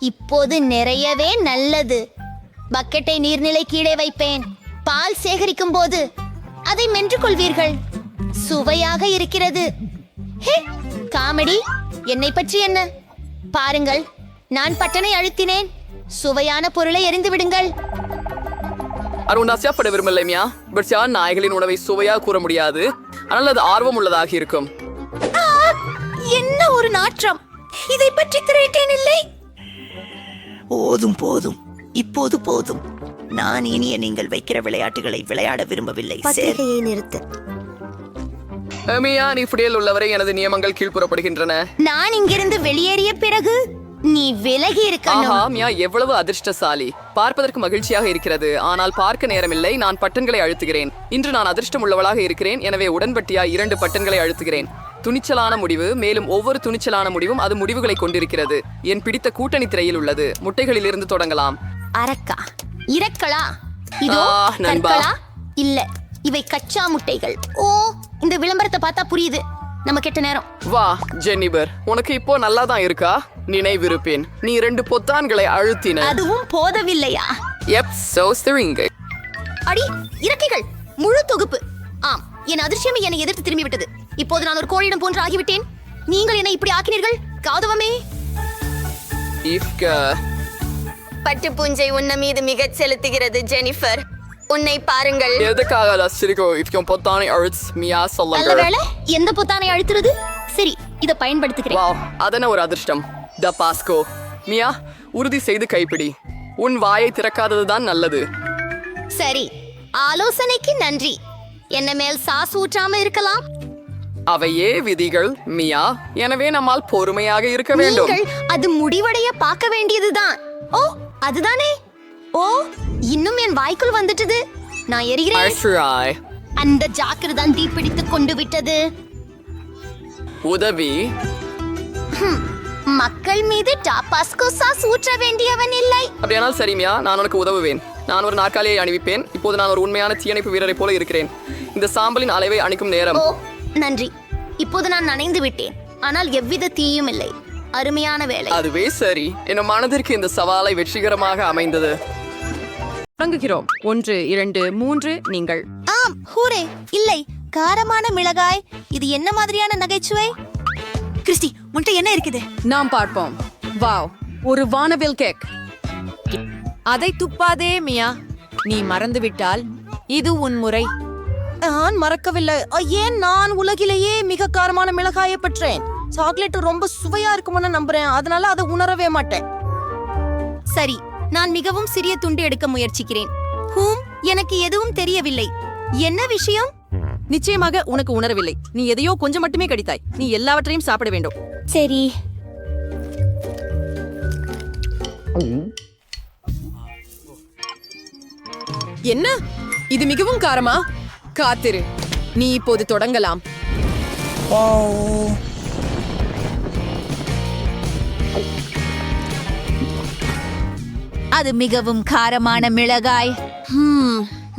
இப்போது நிறையவே நல்லது. பக்கெட்டை நீர்நிலை கீழே வைப்பேன். பால் சேகரிக்கும் போது அதை மென்று கொள்வீர்கள். சுவையாக இருக்கிறது. காமெடி. என்னை பற்றி என்ன? பாருங்கள், நான் பட்டனை அழுத்தினேன். சுவையான பொருளை எறிந்து விடுங்கள். அருணாசியா பட விரும்பலையா? பட் நாய்களின் உணவை சுவையா கூற முடியாது. ஆனால் அது ஆர்வம் உள்ளதாக இருக்கும். என்ன ஒரு நாற்றம்! இதை பற்றி திரையிட்டேன் இல்லை. போதும் போதும், இப்போது போதும். நான் இனிய நீங்கள் வைக்கிற விளையாட்டுகளை விளையாட விரும்பவில்லை. பத்திரிகையை நிறுத்து. நீ புடியில் உள்ளவரை எனது நியமங்கள் கீழ்ப்புறப்படுகின்றன. நான் இங்கிருந்து வெளியேறிய பிறகு நீ விலகி இருக்கணும். எவ்வளவு அதிர்ஷ்டசாலி. பார்ப்பதற்கு மகிழ்ச்சியாக இருக்கிறது, ஆனால் பார்க்க நேரமில்லை. நான் பட்டன்களை அழுத்துகிறேன். இன்று நான் அதிர்ஷ்டம் உள்ளவளாக இருக்கிறேன். எனவே உடன்பட்டியா 2 பட்டன்களை அழுத்துகிறேன். துணிச்சலான முடிவு. மேலும் ஒவ்வொரு துணிச்சலான முடிவும் அது முடிவுகளை கொண்டிருக்கிறது. என் பிடித்த கூட்டணி திரையில் உள்ளது. முட்டைகளில் இருந்து தொடங்கலாம். அரக்கா, இரக்களா? இதோ கற்களா? இல்ல, இவை கச்சா முட்டைகள். ஓ, இந்த விளம்பரத்தை பார்த்தா புரியுது. நம்ம கெட்ட நேரம். வா ஜெனிபர், உனக்கு இப்போ நல்லா தான் இருக்கா? நினைவிருப்பேன், நீ 2 பொத்தான்களை அழுத்தின. அதுவும் போதவில்லையா? அடி இறக்கைகள், முழு தொகுப்பு. ஆம், என் அதிர்ஷ்டமே என்னை எதிர்த்து திரும்பி விட்டது. இப்போது நான் ஒரு கோழியிடம் போன்று ஆகிவிட்டேன். நீங்கள் என்னை இப்படி ஆக்கினீர்கள். காதவமே, பட்டு பூஞ்சை உன்ன மீது மிக செலுத்துகிறது. ஜெனிஃபர், உன்னை பாருங்கள். எதுக்காக பொத்தானை அழுத்து மியா சொல்லுங்க. நல்ல வேளை, எந்த பொத்தானை அழுத்துறது? சரி, இதை பயன்படுத்துகிறேன். வாவ், அதன ஒரு அதிர்ஷ்டம். த பாஸ்கோ. மியா, உறுதி செய்து கைப்பிடி. உன் வாயை திறக்காததுதான் நல்லது. சரி, ஆலோசனைக்கு நன்றி. என்ன மேல் சாஸ் ஊற்றாம இருக்கலாம். அவையே விதிகள் மியா. எனவே நம்மால் பொறுமையாக இருக்க வேண்டும். அது முடிவடைய பார்க்க வேண்டியதுதான். ஓ, அதுதானே. ஓ, இன்னும் என் வாய்க்குள் வந்துட்டது. நான் எரிகிறேன். அஷ்ராய் அந்த ஜாக்கிர தான் தீப்பிடித்துக் கொண்டு விட்டது. உதவி. மக்கள் மீது டாபாஸ்கோ சாஸ் ஊற்ற வேண்டியவன் இல்லை. அப்படியானால் சரிமியா, நான் உனக்கு உதவுவேன். நான் ஒரு நாற்காலியை அணிவிப்பேன். இப்போது நான் ஒரு உண்மையான தீயணைப்பு வீரரை போல இருக்கிறேன். இந்த சாம்பலின் அளவை அணிக்கும் நேரம். ஓ, நன்றி. இப்போது நான் நனைந்து விட்டேன், ஆனால் எவ்வித தீயும் இல்லை. அருமையான வேலை. அதுவே சரி. என் மனதிற்கு இந்த சவாலை வெற்றிகரமாக அமைந்தது. தொடங்குகிறோம். 1 2 3 நீங்கள். ஆம், ஹூரே. இல்லை, காரமான மிளகாய். இது என்ன மாதிரியான நகைச்சுவை? கிறிஸ்டி, உன்கிட்ட என்ன இருக்குது? நாம் பார்ப்போம். வாவ், ஒரு வானவில் கேக். அதை துப்பாதே மியா, நீ மறந்துவிட்டால் இது உன் முறை. நான் மறக்கவில்லை. ஏன் நான் உலகிலேயே மிக காரமான மிளகாயை பெற்றேன். சாக்லேட் ரொம்ப சுவையா இருக்கும்னு நம்புறேன், அதனால அதை உணரவே மாட்டேன். சரி, நான் மிகவும் சிறிய துண்டு எடுக்க முயற்சிக்கிறேன். எனக்கு எதுவும் தெரியவில்லை. என்ன விஷயம்? நிச்சயமாக உனக்கு உணரவில்லை. நீ எதையோ கொஞ்சம் மட்டுமே கடித்தாய். நீ எல்லாவற்றையும் சாப்பிட வேண்டும். சரி. என்ன, இது மிகவும் காரமா? காத்திரு, நீ இப்போது தொடங்கலாம். அது மிகவும் காரமான மிளகாய்.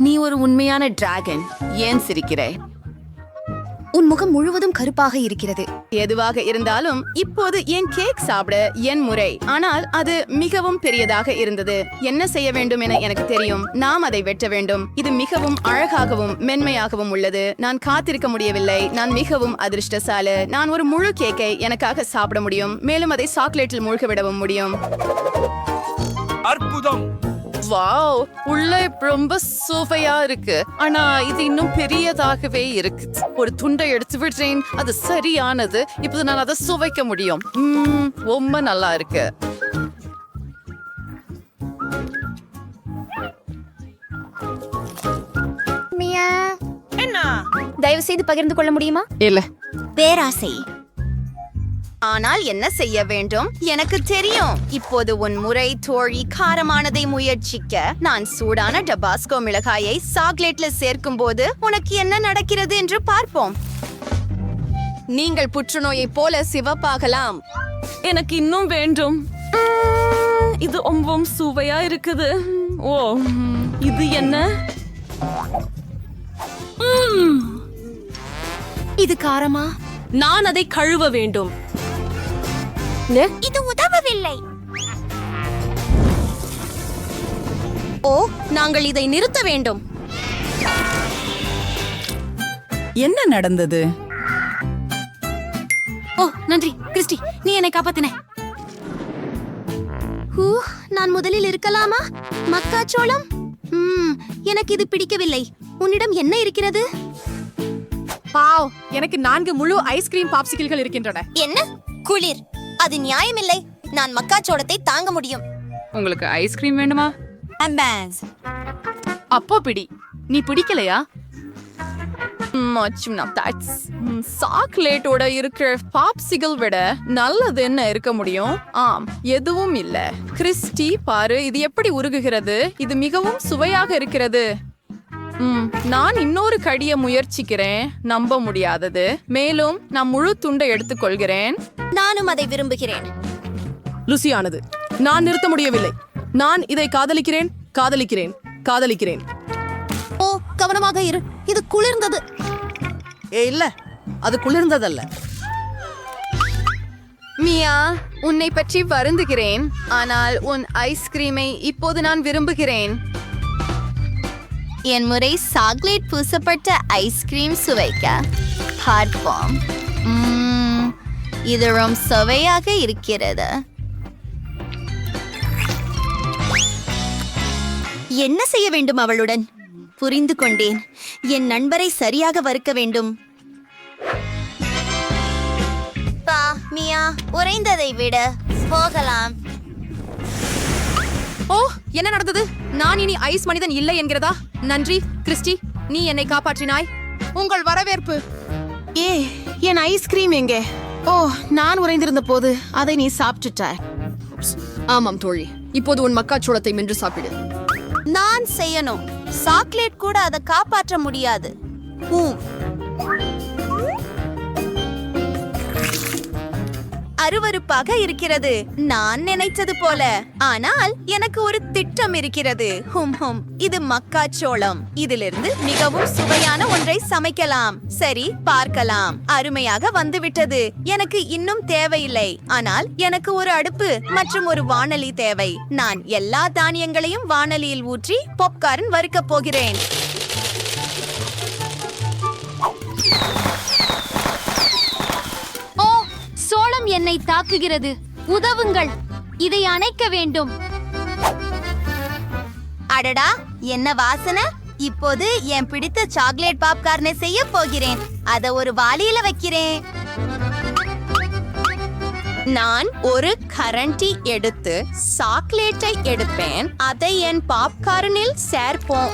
நீ ஒரு உண்மையான டிராகன். ஏன் சிரிக்கிறாய்? உன் முகம் முழுவதும் கருப்பாக இருக்கிறது. எதுவாக இருந்தாலும் இப்போது என் கேக் சாப்பிட என் முறை. ஆனால் அது மிகவும் பெரியதாக இருந்தது. என்ன செய்ய வேண்டும் என எனக்கு தெரியும். நாம் அதை வெட்ட வேண்டும். இது மிகவும் அழகாகவும் மென்மையாகவும் உள்ளது. நான் காத்திருக்க முடியவில்லை. நான் மிகவும் அதிர்ஷ்டசாலி. நான் ஒரு முழு கேக்கை எனக்காக சாப்பிட முடியும். மேலும் அதை சாக்லேட்டில் மூழ்க விடவும் முடியும். அற்புதம். வாவ், உள்ளே ரொம்ப சுவையா இருக்கு. ஆனா இது இன்னும் பெரியதாகவே இருக்கு. ஒரு துண்டை எடுத்து விடுறேன். அது சரியானது. இப்போது நான் அதை சுவைக்க முடியும். ரொம்ப நல்லா இருக்கு. என்ன? தயவு செய்து பகிர்ந்து கொள்ள முடியுமா? இல்ல. பேராசை. ஆனால் என்ன செய்ய வேண்டும்? எனக்கு தெரியும். இப்போது உன் முறை தோழி. காரமானதை முயற்சிக்க. நான் சூடான டபாஸ்கோ மிளகாயை சாக்லேட்ல சேர்க்கும் போது உனக்கு என்ன நடக்கிறது என்று பார்ப்போம். நீங்கள் புற்றுநோயை போல சிவப்பாகலாம். எனக்கு இன்னும் வேண்டும். இது ரொம்பவும் சுவையா இருக்குது. ஓ, இது என்ன? இது காரமா? நான் அதை கழுவ வேண்டும். இது உதவவில்லை. ஓ, நாங்கள் இதை நிறுத்த வேண்டும். என்ன நடந்தது? ஓ, நன்றி கிறிஸ்டி, நீ என்னை காப்பாத்தின. நான் முதலில் இருக்கலாமா? மக்காச்சோளம். எனக்கு இது பிடிக்கவில்லை. உன்னிடம் என்ன இருக்கிறது? பாவ், எனக்கு 4 முழு ஐஸ்கிரீம் பாப்சிக்கிள்கள் இருக்கின்றன. என்ன? குளிர். அது நியாயமில்லை. நான் மக்காச்சோளத்தை தாங்க முடியும். உங்களுக்கு ஐஸ்கிரீம் வேண்டுமா? அப்போ பிடி. நீ பிடிக்கலையா? சாக்லேட்டோட இருக்கிற பாப்சிகல் விட நல்லது என்ன இருக்க முடியும்? ஆம், எதுவும் இல்ல. கிறிஸ்டி, பாரு, இது எப்படி உருகுகிறது. இது மிகவும் சுவையாக இருக்கிறது. நான் இன்னொரு கடிய முயற்சிக்கிறேன். நம்ப முடியாதது. மேலும் நான் முழு துண்டை எடுத்துக்கொள்கிறேன். நானும் அதை விரும்புகிறேன். ருசியானது. நான் நிறுத்த முடியவில்லை. நான் இதை காதலிக்கிறேன், காதலிக்கிறேன், காதலிக்கிறேன். ஓ, கவனமாக இரு. இது குளிர்ந்தது. இல்ல, அது குளிர்ந்ததல்ல. மியா, உன்னை பற்றி வருந்துகிறேன். ஆனால் உன் ஐஸ்கிரீமை இப்போது நான் விரும்புகிறேன். என் முறை சாக்லேட் பூசப்பட்ட ஐஸ்கிரீம் சுவைக்க பார்ப்போம். இது ரொம்ப சுவையாக இருக்கிறது. என்ன செய்ய வேண்டும் அவளுடன்? புரிந்து கொண்டேன். என் நண்பரை சரியாக வறுக்க வேண்டும். மியா, உறைந்ததை விட போகலாம். ஓ, என்ன நடந்தது? நான் இனி ஐஸ் மனிதன் இல்லை என்கிறதா? நன்றி கிறிஸ்டி, நீ என்னை காப்பாற்றினாய். உங்கள் வரவேற்பு. என் ஐஸ்கிரீம் எங்கே? ஓ, நான் உறைந்திருந்த போது அதை நீ சாப்பிட்டுட்டாய். ஆமாம் தோழி, இப்போது உன் மக்காச்சோளத்தை மென்று சாப்பிடு. நான் செய்யணும். சாக்லேட் கூட அதை காப்பாற்ற முடியாது. அருவருப்பாக இருக்கிறது, நான் நினைத்தது போல. ஆனால் எனக்கு ஒரு திட்டம் இருக்கிறது. இது மக்காச்சோளம். இதிலிருந்து மிகவும் சுவையான ஒன்றை சமைக்கலாம். சரி, பார்க்கலாம். அருமையாக வந்துவிட்டது. எனக்கு இன்னும் தேவையில்லை, ஆனால் எனக்கு ஒரு அடுப்பு மற்றும் ஒரு வாணலி தேவை. நான் எல்லா தானியங்களையும் வாணலியில் ஊற்றி பாப்கார்ன் வறுக்கப் போகிறேன். சோளம் என்னை தாக்குகிறது, உதவுங்கள், இதை அணைக்க வேண்டும். அடடா, என்ன வாசனை! இப்போது என் பிடித்த சாக்லேட் பாப்கார்னை செய்ய போகிறேன். அத ஒரு வாளியில வைக்கிறேன். நான் ஒரு கரண்டி எடுத்து சாக்லேட்டை எடுப்பேன். அதை என் பாப்கார்னில் சேர்ப்போம்.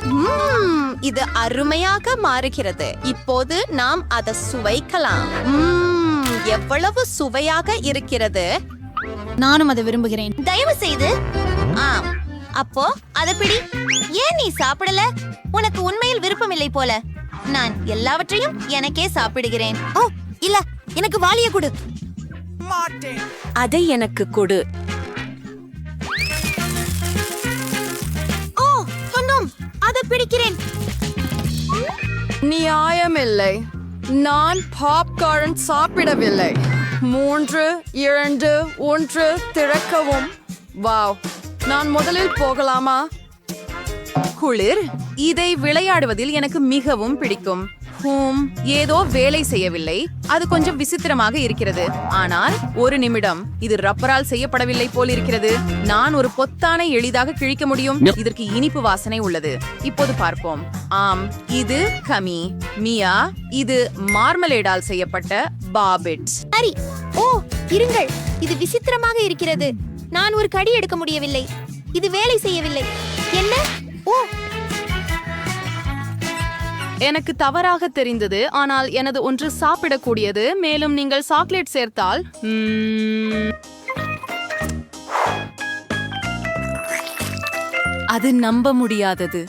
இது அருமையாக மாறுகிறது. இப்போது நாம் அதை சுவைக்கலாம். எவ்வளவு சுவையாக இருக்கிறது! நானும் அதை விரும்புகிறேன். தயவு செய்து அப்போ அதை பிடி. ஏன் நீ சாப்பிடல? உனக்கு உண்மையில் விருப்பம் இல்லை போல. நான் எல்லாவற்றையும் எனக்கே சாப்பிடுகிறேன். ஓ இல்ல, எனக்கு வாளிய கொடு. அதை எனக்கு கொடு. ஓ சொன்னோம், அதை பிடிக்கிறேன். நியாயமில்லை, நான் பாப்கார்ன் சாப்பிடவில்லை. 3, 2, 1 திறக்கவும். வாவ், நான் முதலில் போகலாமா? குளிர். இதை விளையாடுவதில் எனக்கு மிகவும் பிடிக்கும். ஏதோ வேலை செய்யவில்லை. அது கொஞ்சம் விசித்திரமாக இருக்கிறது. ஆனால் ஒரு நிமிடம், இது ரப்பரால் செய்யப்படவில்லை போல் இருக்கிறது. நான் ஒரு பொத்தானை எளிதாக கிழிக்க முடியும். இதற்கு இனிப்பு வாசனை உள்ளது. இப்போது பார்ப்போம். ஆம், இது கமி. மியா, இது மார்மலேடால் செய்யப்பட்ட பாபிட்ஸ். சரி. ஓ இருங்கள், இது விசித்திரமாக இருக்கிறது. நான் ஒரு கடி எடுக்க முடியவில்லை. இது வேலை செய்யவில்லை. என்ன? ஓ, எனக்கு தவறாக தெரிந்தது, ஆனால் எனது ஒன்று சாப்பிடக்கூடியது. மேலும் நீங்கள் சாக்லேட் சேர்த்தால் அது நம்ப முடியாதது.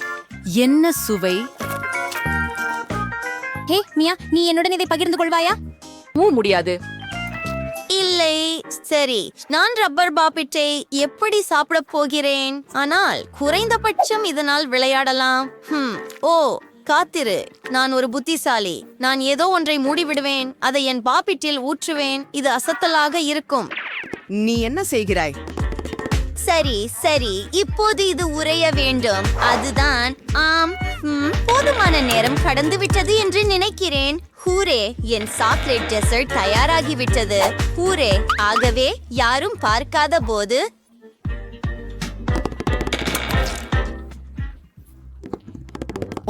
என்ன சுவை! ஹே மியா, நீ என்னுடன் இதை பகிர்ந்து கொள்வாயா? முடியாது. இல்லை. சரி, நான் ரப்பர் பாப்பிட்டை எப்படி சாப்பிட போகிறேன்? ஆனால் குறைந்தபட்சம் இதனால் விளையாடலாம். ஓ காத்திரு, நான் ஒரு புத்திசாலி. நான் ஏதோ ஒன்றை மூடிவிடுவேன். அதை என் பாப்பிட்டில் ஊற்றுவேன். இது அசத்தலாக இருக்கும். நீ என்ன செய்கிறாய்? சரி சரி, இப்போது இது உறைய வேண்டும். அதுதான். ஆம், போதுமான நேரம் கடந்து விட்டது என்று நினைக்கிறேன். ஹூரே, என் சாக்லேட் டெசர்ட் தயாராகிவிட்டது. ஹூரே! ஆகவே யாரும் பார்க்காத போது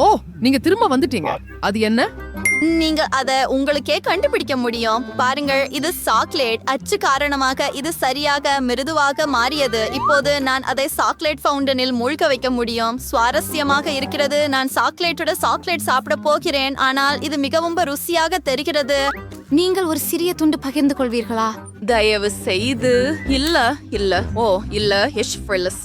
ஓ, நீங்க திரும்ப வந்துட்டீங்க. அது என்ன? நீங்க அத உங்களுக்கே கண்டுபிடிக்க முடியும். பாருங்கள், இது சாக்லேட். அச்சு காரணமாக இது சரியாக மிருதுவாக மாறியது. இப்போது நான் அதை சாக்லேட் ஃபவுண்டனில் மூழ்க வைக்க முடியும். சுவாரஸ்யமாக இருக்கிறது. நான் சாக்லேட்டோட சாக்லேட் சாப்பிட போகிறேன். ஆனால் இது மிகவும் ருசியாக தெரிகிறது. நீங்கள் ஒரு சிறிய துண்டு பகிர்ந்து கொள்வீர்களா? தயவு செய்து. இல்ல இல்ல. ஓ இல்ல,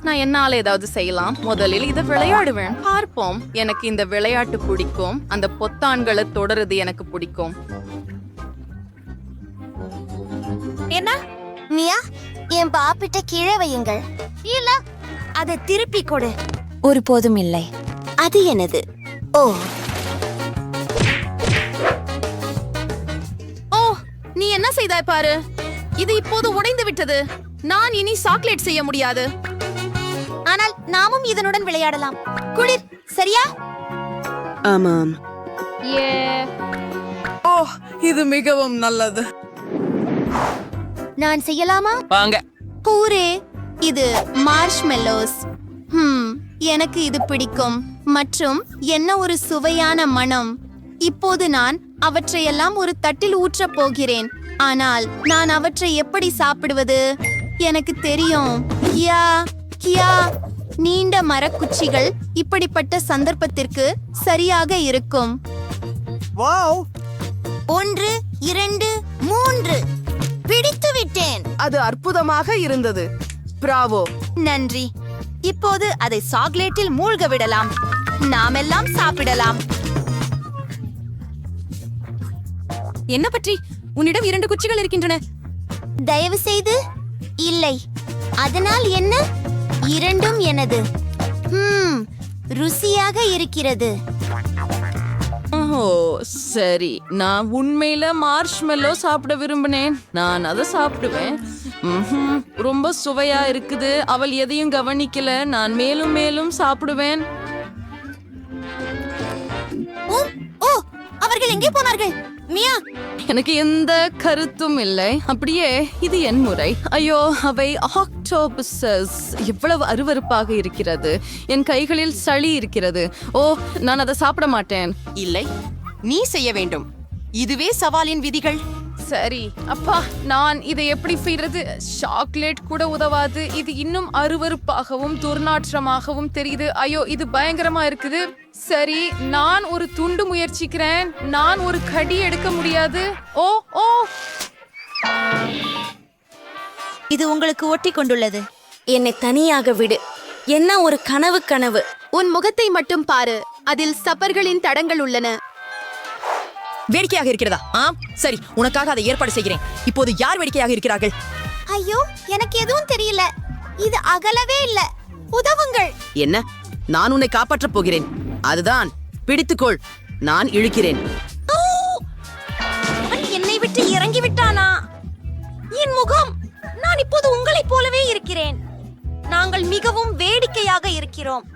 நான் என்னால ஏதாவது செய்யலாம். முதலில் இதை விளையாடுவேன். பார்ப்போம். எனக்கு இந்த விளையாட்டு பிடிக்கும். அந்த பொத்தான்களை தொடருது எனக்கு பிடிக்கும். என்ன மியா, என் பாப்பிட்ட கீழே வையுங்கள். இல்ல, அதை திருப்பி கொடு. ஒருபோதும் இல்லை. அது எனது. ஓ நீ என்ன செய்தாய் பாரு. இது இப்போது உடைந்து விட்டது. நான் இனி சாக்லேட் செய்ய முடியாது. ஆனால் நாமும் இதனுடன் விளையாடலாம். குளிர், சரியா? ஆமாம். ஓ, இது மிகவும் நல்லது. நான் செய்யலாமா? வாங்க. பூரே, இது மார்ஷ்மெல்லோஸ். எனக்கு இது பிடிக்கும். மற்றும் என்ன ஒரு சுவையான மனம். இப்போது நான் அவற்றையெல்லாம் ஒரு தட்டில் ஊற்றப் போகிறேன். ஆனால் நான் அவற்றை எப்படி சாப்பிடுவது? எனக்கு தெரியும். கியா கியா, நீண்ட மரக்குச்சிகள் இப்படிப்பட்ட சந்தர்ப்பத்திற்கு சரியாக இருக்கும். வாவ்! 1, 2, 3 பிடித்து விட்டேன். அது அற்புதமாக இருந்தது. பிராவோ. நன்றி. இப்போது அதை சாக்லேட்டில் மூழ்க விடலாம். நாமெல்லாம் சாப்பிடலாம். என்ன பற்றி? உன்னிடம் 2 குச்சிகள் இருக்கின்றன. தயவு செய்து இல்லை. அதனால் என்ன? 2ம் எனது. ருசியாக இருக்கிறது. ஓ சரி, நான் உண்மையில மார்ஷ்மெல்லோ சாப்பிட விரும்பினேன். நான் அதை சாப்பிடுவேன். ரொம்ப சுவையா இருக்குது. அவள் எதையும் கவனிக்கல. நான் மேலும் மேலும் சாப்பிடுவேன். ஓ, அவர்கள் எங்கே போனார்கள்? மியா, எனக்கு எந்த கருத்தும் இல்லை. அப்படியே இது என் முறை. ஐயோ, அவை ஆக்டோபஸஸ். எவ்வளவு அருவருப்பாக இருக்கிறது. என் கைகளில் சளி இருக்கிறது. ஓ, நான் அதை சாப்பிட மாட்டேன். இல்லை, நீ செய்ய வேண்டும். இதுவே சவாலின் விதிகள். சரி அப்பா, நான் இதை எப்படி செய்யறது? சாக்லேட் கூட உதவாது. இது இன்னும் அருவருப்பாகவும் துர்நாற்றமாகவும் தெரியுது. ஐயோ, இது பயங்கரமா இருக்குது. சரி, நான் ஒரு துண்டு முயற்சிக்கிறேன். நான் ஒரு கடி எடுக்க முடியாது. ஓ ஓ, இது உங்களுக்கு ஒட்டி கொண்டுள்ளது. என்னை தனியாக விடு. என்ன ஒரு கனவு. உன் முகத்தை மட்டும் பாரு. அதில் சப்பர்களின் தடங்கள் உள்ளன. வேடிக்கையாக இருக்கிறதா? ஆம், சரி, உனக்காக அதை ஏற்பாடு செய்கிறேன். இப்போது யார் வேடிக்கையாக இருக்கிறார்கள்? ஐயோ, எனக்கு எதுவும் தெரியல. இது அகலவே இல்ல. உதவுங்கள். என்ன? நான் உன்னை காப்பாற்றப் போகிறேன். அதுதான், பிடித்துக்கொள். நான் இழுக்கிறேன். அவன் என்னை விட்டு இறங்கி விட்டானா? என் முகம். நான் இப்போது உங்களைப் போலவே இருக்கிறேன். நாங்கள் மிகவும் வேடிக்கையாக இருக்கிறோம்.